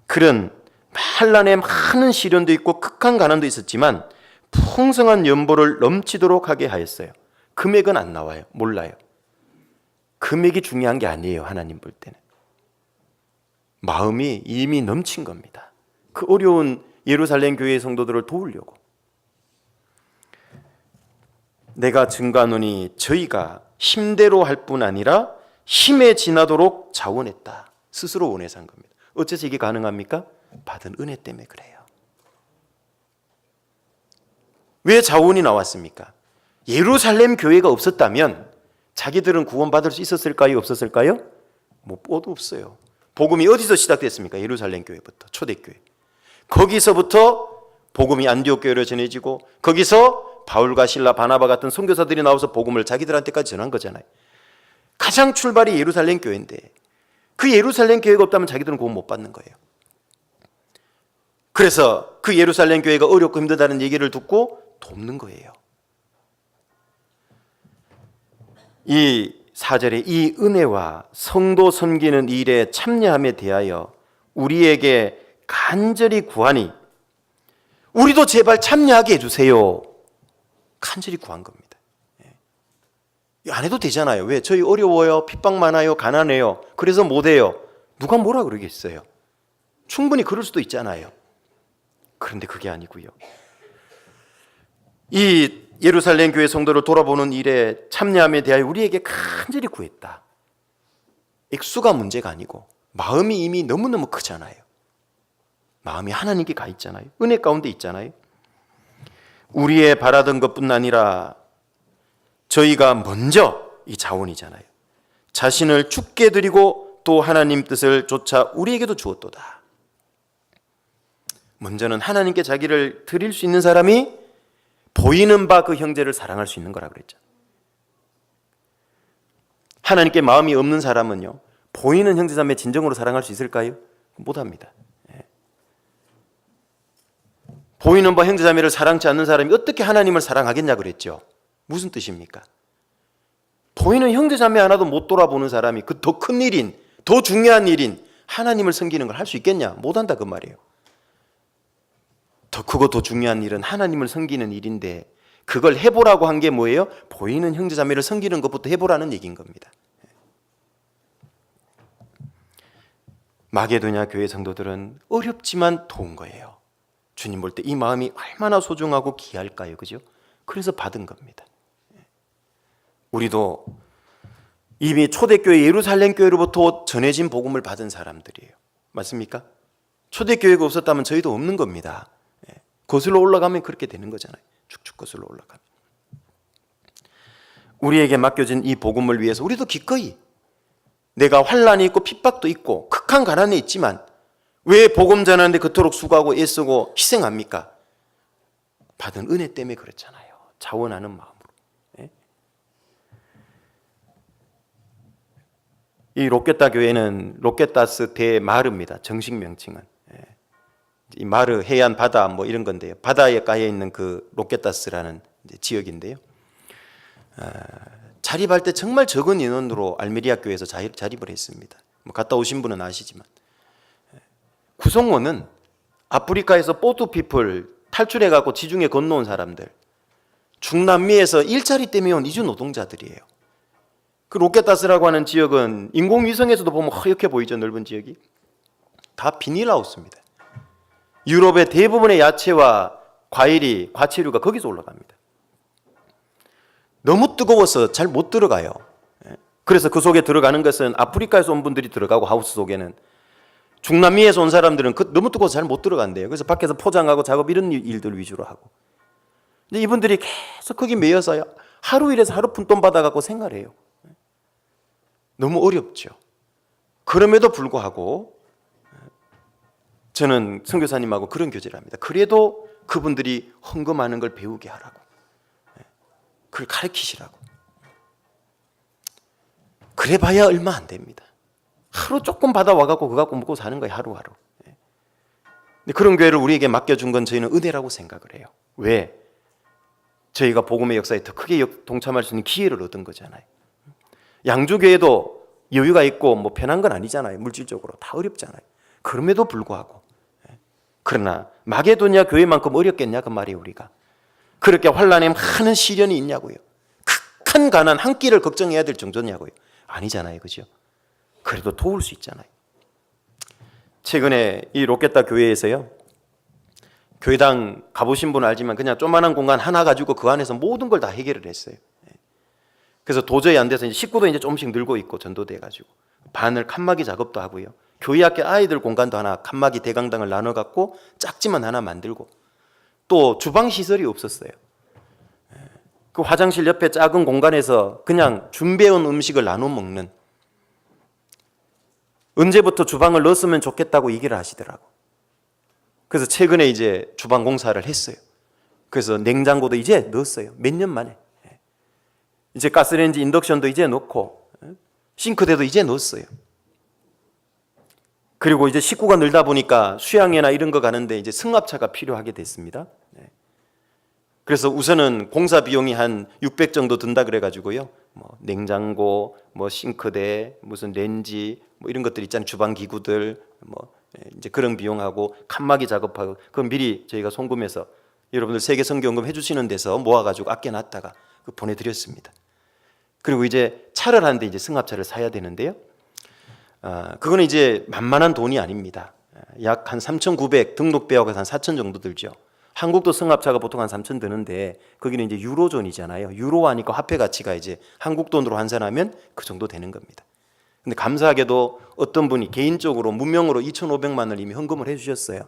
그런 환난에 많은 시련도 있고 극한 가난도 있었지만 풍성한 연보를 넘치도록 하게 하였어요. 금액은 안 나와요. 몰라요. 금액이 중요한 게 아니에요. 하나님 볼 때는 마음이 이미 넘친 겁니다. 그 어려운 예루살렘 교회의 성도들을 도우려고. 내가 증거하노니 저희가 힘대로 할 뿐 아니라 힘에 지나도록 자원했다. 스스로 원해서 한 겁니다. 어째서 이게 가능합니까? 받은 은혜 때문에 그래요. 왜 자원이 나왔습니까? 예루살렘 교회가 없었다면 자기들은 구원받을 수 있었을까요? 없었을까요? 뭐도 없어요. 복음이 어디서 시작됐습니까? 예루살렘 교회부터, 초대교회. 거기서부터 복음이 안디옥 교회로 전해지고, 거기서 바울과 실라, 바나바 같은 선교사들이 나와서 복음을 자기들한테까지 전한 거잖아요. 가장 출발이 예루살렘 교회인데 그 예루살렘 교회가 없다면 자기들은 구원 못 받는 거예요. 그래서 그 예루살렘 교회가 어렵고 힘들다는 얘기를 듣고 돕는 거예요. 이 4절에 이 은혜와 성도 섬기는 일에 참여함에 대하여 우리에게 간절히 구하니, 우리도 제발 참여하게 해주세요. 간절히 구한 겁니다. 안 해도 되잖아요. 왜? 저희 어려워요, 핍박 많아요, 가난해요, 그래서 못해요. 누가 뭐라 그러겠어요? 충분히 그럴 수도 있잖아요. 그런데 그게 아니고요, 이 예루살렘 교회 성도를 돌아보는 일에 참여함에 대하여 우리에게 간절히 구했다. 액수가 문제가 아니고 마음이 이미 너무너무 크잖아요. 마음이 하나님께 가 있잖아요. 은혜 가운데 있잖아요. 우리의 바라던 것뿐 아니라 저희가 먼저 이 자원이잖아요. 자신을 죽게 드리고 또 하나님 뜻을 쫓아 우리에게도 주었도다. 먼저는 하나님께 자기를 드릴 수 있는 사람이 보이는 바 그 형제를 사랑할 수 있는 거라 그랬죠. 하나님께 마음이 없는 사람은요, 보이는 형제자매 진정으로 사랑할 수 있을까요? 못합니다. 보이는 바 형제자매를 사랑치 않는 사람이 어떻게 하나님을 사랑하겠냐 그랬죠. 무슨 뜻입니까? 보이는 형제자매 하나도 못 돌아보는 사람이 그 더 큰 일인, 더 중요한 일인 하나님을 섬기는 걸 할 수 있겠냐? 못한다 그 말이에요. 더 크고 더 중요한 일은 하나님을 섬기는 일인데 그걸 해보라고 한 게 뭐예요? 보이는 형제자매를 섬기는 것부터 해보라는 얘기인 겁니다. 마게도냐 교회 성도들은 어렵지만 도운 거예요. 주님 볼 때 이 마음이 얼마나 소중하고 귀할까요? 그죠? 그래서 받은 겁니다. 우리도 이미 초대교회 예루살렘 교회로부터 전해진 복음을 받은 사람들이에요. 맞습니까? 초대교회가 없었다면 저희도 없는 겁니다. 거슬러 올라가면 그렇게 되는 거잖아요. 쭉쭉 거슬러 올라가면. 우리에게 맡겨진 이 복음을 위해서 우리도 기꺼이, 내가 환난이 있고 핍박도 있고 극한 가난에 있지만 왜 복음 전하는데 그토록 수고하고 애쓰고 희생합니까? 받은 은혜 때문에 그렇잖아요. 자원하는 마음으로. 이 로켓다 교회는 로켓다스 대 마르입니다. 정식 명칭은. 이 마르 해안 바다 뭐 이런 건데요. 바다에 가에 있는 그 로켓다스라는 지역인데요. 자립할 때 정말 적은 인원으로 알메리아 교회에서 자립을 했습니다. 뭐 갔다 오신 분은 아시지만 구성원은 아프리카에서 포트피플 탈출해 갖고 지중해 건너온 사람들, 중남미에서 일자리 때문에 온 이주 노동자들이에요. 그 로켓다스라고 하는 지역은 인공위성에서도 보면 허옇게 보이죠. 넓은 지역이 다 비닐하우스입니다. 유럽의 대부분의 야채와 과일이, 과채류가 거기서 올라갑니다. 너무 뜨거워서 잘 못 들어가요. 그래서 그 속에 들어가는 것은 아프리카에서 온 분들이 들어가고 하우스 속에는 중남미에서 온 사람들은 너무 뜨거워서 잘 못 들어간대요. 그래서 밖에서 포장하고 작업 이런 일들 위주로 하고. 근데 이분들이 계속 거기 매여서 하루 일해서 하루 푼돈 받아갖고 생활해요. 너무 어렵죠. 그럼에도 불구하고 저는 선교사님하고 그런 교제를 합니다. 그래도 그분들이 헌금하는 걸 배우게 하라고, 그걸 가르치시라고. 그래 봐야 얼마 안 됩니다. 하루 조금 받아와갖고 그거 갖고 먹고 사는 거예요. 하루하루. 근데 그런 교회를 우리에게 맡겨준 건 저희는 은혜라고 생각을 해요. 왜? 저희가 복음의 역사에 더 크게 동참할 수 있는 기회를 얻은 거잖아요. 양주교회도 여유가 있고 뭐 편한 건 아니잖아요. 물질적으로 다 어렵잖아요. 그럼에도 불구하고, 그러나 마게도냐 교회만큼 어렵겠냐 그 말이에요. 우리가 그렇게 환난에 많은 시련이 있냐고요. 극한 가난 한 끼를 걱정해야 될 정도냐고요. 아니잖아요. 그죠? 그래도 도울 수 있잖아요. 최근에 이 로켓다 교회에서요, 교회당 가보신 분은 알지만 그냥 조그만한 공간 하나 가지고 그 안에서 모든 걸 다 해결을 했어요. 그래서 도저히 안 돼서 이제 식구도 이제 조금씩 늘고 있고 전도돼가지고 바늘 칸막이 작업도 하고요. 교회 학교 아이들 공간도 하나 칸막이 대강당을 나눠 갖고 짝지만 하나 만들고, 또 주방 시설이 없었어요. 그 화장실 옆에 작은 공간에서 그냥 준비해온 음식을 나눠 먹는, 언제부터 주방을 넣었으면 좋겠다고 얘기를 하시더라고. 그래서 최근에 이제 주방 공사를 했어요. 그래서 냉장고도 이제 넣었어요. 몇 년 만에. 이제 가스레인지 인덕션도 이제 넣고 싱크대도 이제 넣었어요. 그리고 이제 식구가 늘다 보니까 수양회나 이런 거 가는데 이제 승합차가 필요하게 됐습니다. 그래서 우선은 공사 비용이 한 600 정도 든다 그래가지고요. 뭐 냉장고, 뭐 싱크대, 무슨 렌지, 뭐 이런 것들 있잖아요. 주방 기구들, 뭐 이제 그런 비용하고 칸막이 작업하고 그건 미리 저희가 송금해서 여러분들 세계 선교연금 해주시는 데서 모아가지고 아껴놨다가 보내드렸습니다. 그리고 이제 차를 하는데 이제 승합차를 사야 되는데요. 그거는 이제 만만한 돈이 아닙니다. 약 한 3,900 등록비하고 한 4,000 정도 들죠. 한국도 승합차가 보통 한 3,000 드는데 거기는 이제 유로존이잖아요. 유로화니까 화폐 가치가 이제 한국 돈으로 환산하면 그 정도 되는 겁니다. 근데 감사하게도 어떤 분이 개인적으로 무명으로 2,500만 원을 이미 헌금을 해주셨어요.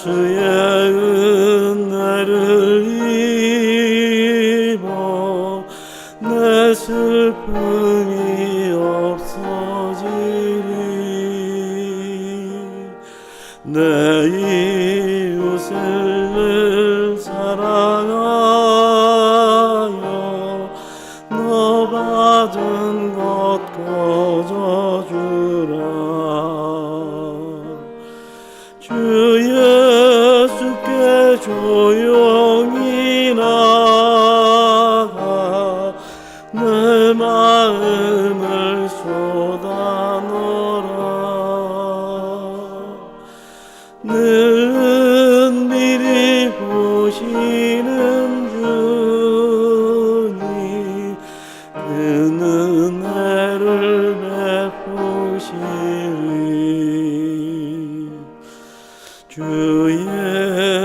예수의 은혜를 입어 내 슬픔이 없어지리. 내 이웃을 사랑하여 너 받은 것 거저주라. 주 예수께 조용히 나가 내 마음을 쏟아놓으라. 늘 미리 보시는 주님 그 은혜를 베푸시리. 주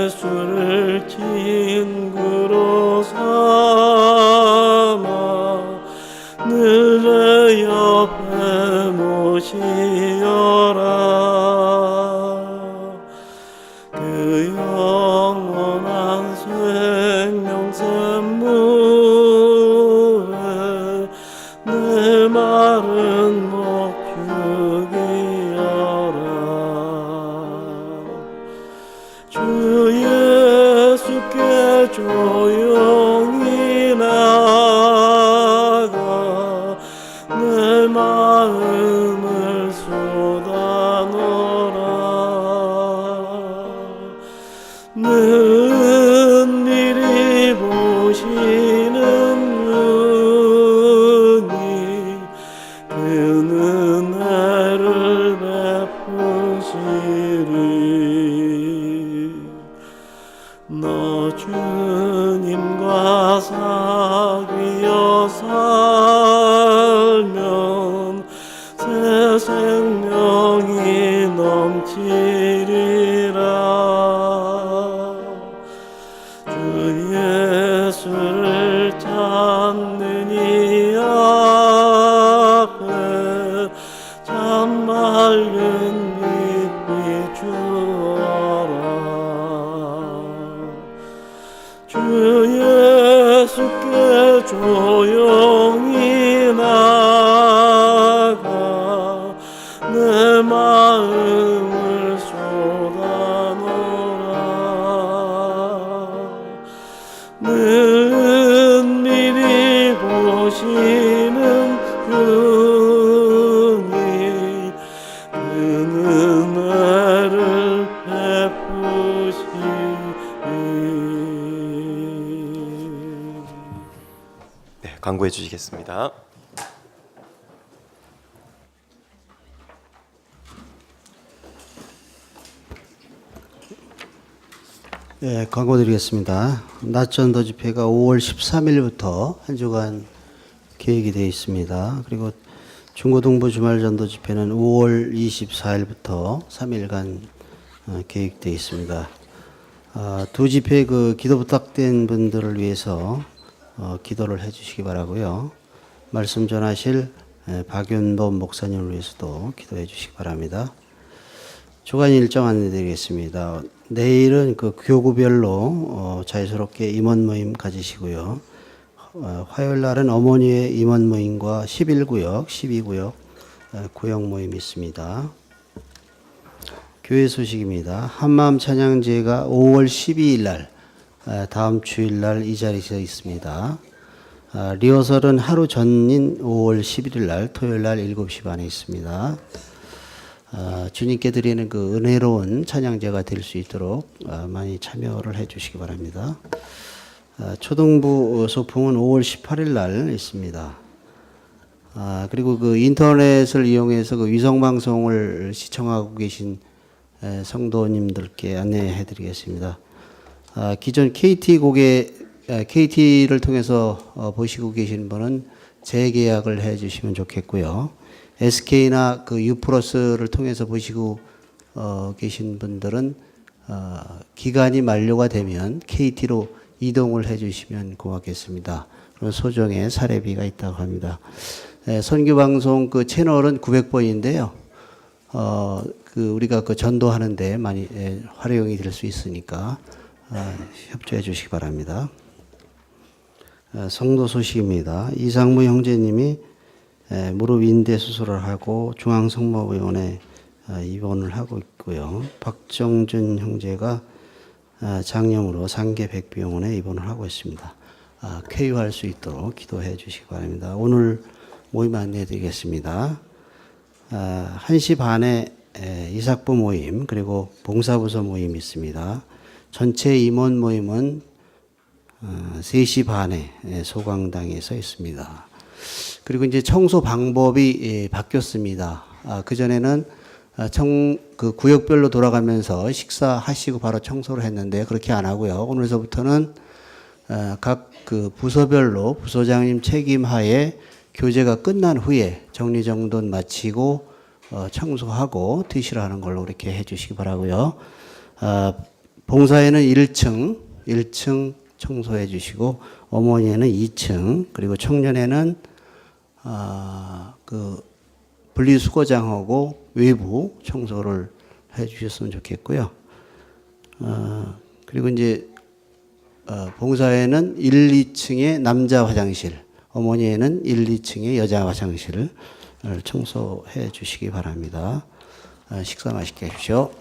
예수를 친구로 삼아 늘 내 옆에 모시어라. 그 영원한 생명샘물에 내 마른 목 죽이어라. 주 예수께 조용히 나가 내 마음을 쏟아놓으라. 는 미리 보시는 주님 그 은혜를 베푸시리. 너 주님과 사귀어 살면 새 생명이 넘치리라. 주 예수를 찾는 이 앞에 참 맑은 빛 비추어라. 주 예수께 조용히 나가 내 마음을 쏟아놓으라. 는 미리 보시는 주님 그 은혜를 베푸시리. 네, 광고해 주시겠습니다. 네, 광고 드리겠습니다. 낮전도 집회가 5월 13일부터 한 주간 계획이 되어 있습니다. 그리고 중고등부 주말전도 집회는 5월 24일부터 3일간 계획되어 있습니다. 두 집회 그 기도 부탁된 분들을 위해서 기도를 해주시기 바라고요. 말씀 전하실 박윤범 목사님을 위해서도 기도해 주시기 바랍니다. 주간 일정 안내드리겠습니다. 내일은 그 교구별로 자유스럽게 임원 모임 가지시고요. 화요일 날은 어머니의 임원 모임과 11구역, 12구역 구역 모임이 있습니다. 교회 소식입니다. 한마음 찬양제가 5월 12일 날 다음 주일 날 이 자리에 있습니다. 리허설은 하루 전인 5월 11일 날 토요일 날 7시 반에 있습니다. 주님께 드리는 그 은혜로운 찬양제가 될 수 있도록 많이 참여를 해 주시기 바랍니다. 초등부 소풍은 5월 18일 날 있습니다. 그리고 그 인터넷을 이용해서 그 위성방송을 시청하고 계신 성도님들께 안내해 드리겠습니다. 기존 KT를 통해서 보시고 계신 분은 재계약을 해 주시면 좋겠고요. SK나 그 U+를 통해서 보시고 계신 분들은 기간이 만료가 되면 KT로 이동을 해 주시면 고맙겠습니다. 그런 소정의 사례비가 있다고 합니다. 선교방송 그 채널은 900번인데요. 우리가 그 전도하는데 많이 활용이 될 수 있으니까 협조해 주시기 바랍니다. 성도 소식입니다. 이상무 형제님이 무릎 인대 수술을 하고 중앙성모병원에 입원을 하고 있고요. 박정준 형제가 장염으로 상계 백비병원에 입원을 하고 있습니다. 쾌유할 수 있도록 기도해 주시기 바랍니다. 오늘 모임 안내해 드리겠습니다. 1시 반에 이삭부 모임 그리고 봉사부서 모임이 있습니다. 전체 임원 모임은 3시 반에 소강당에서 있습니다. 그리고 이제 청소 방법이 바뀌었습니다. 그전에는 그 구역별로 돌아가면서 식사하시고 바로 청소를 했는데 그렇게 안 하고요. 오늘서부터는 각 그 부서별로 부서장님 책임하에 교제가 끝난 후에 정리정돈 마치고 청소하고 드시라는 걸로 그렇게 해주시기 바라고요. 봉사에는 1층 청소해 주시고 어머니에는 2층 그리고 청년회는 그 분리수거장하고 외부 청소를 해 주셨으면 좋겠고요. 그리고 이제 봉사에는 1, 2층에 남자 화장실, 어머니에는 1, 2층에 여자 화장실을 청소해 주시기 바랍니다. 식사 맛있게 하십시오.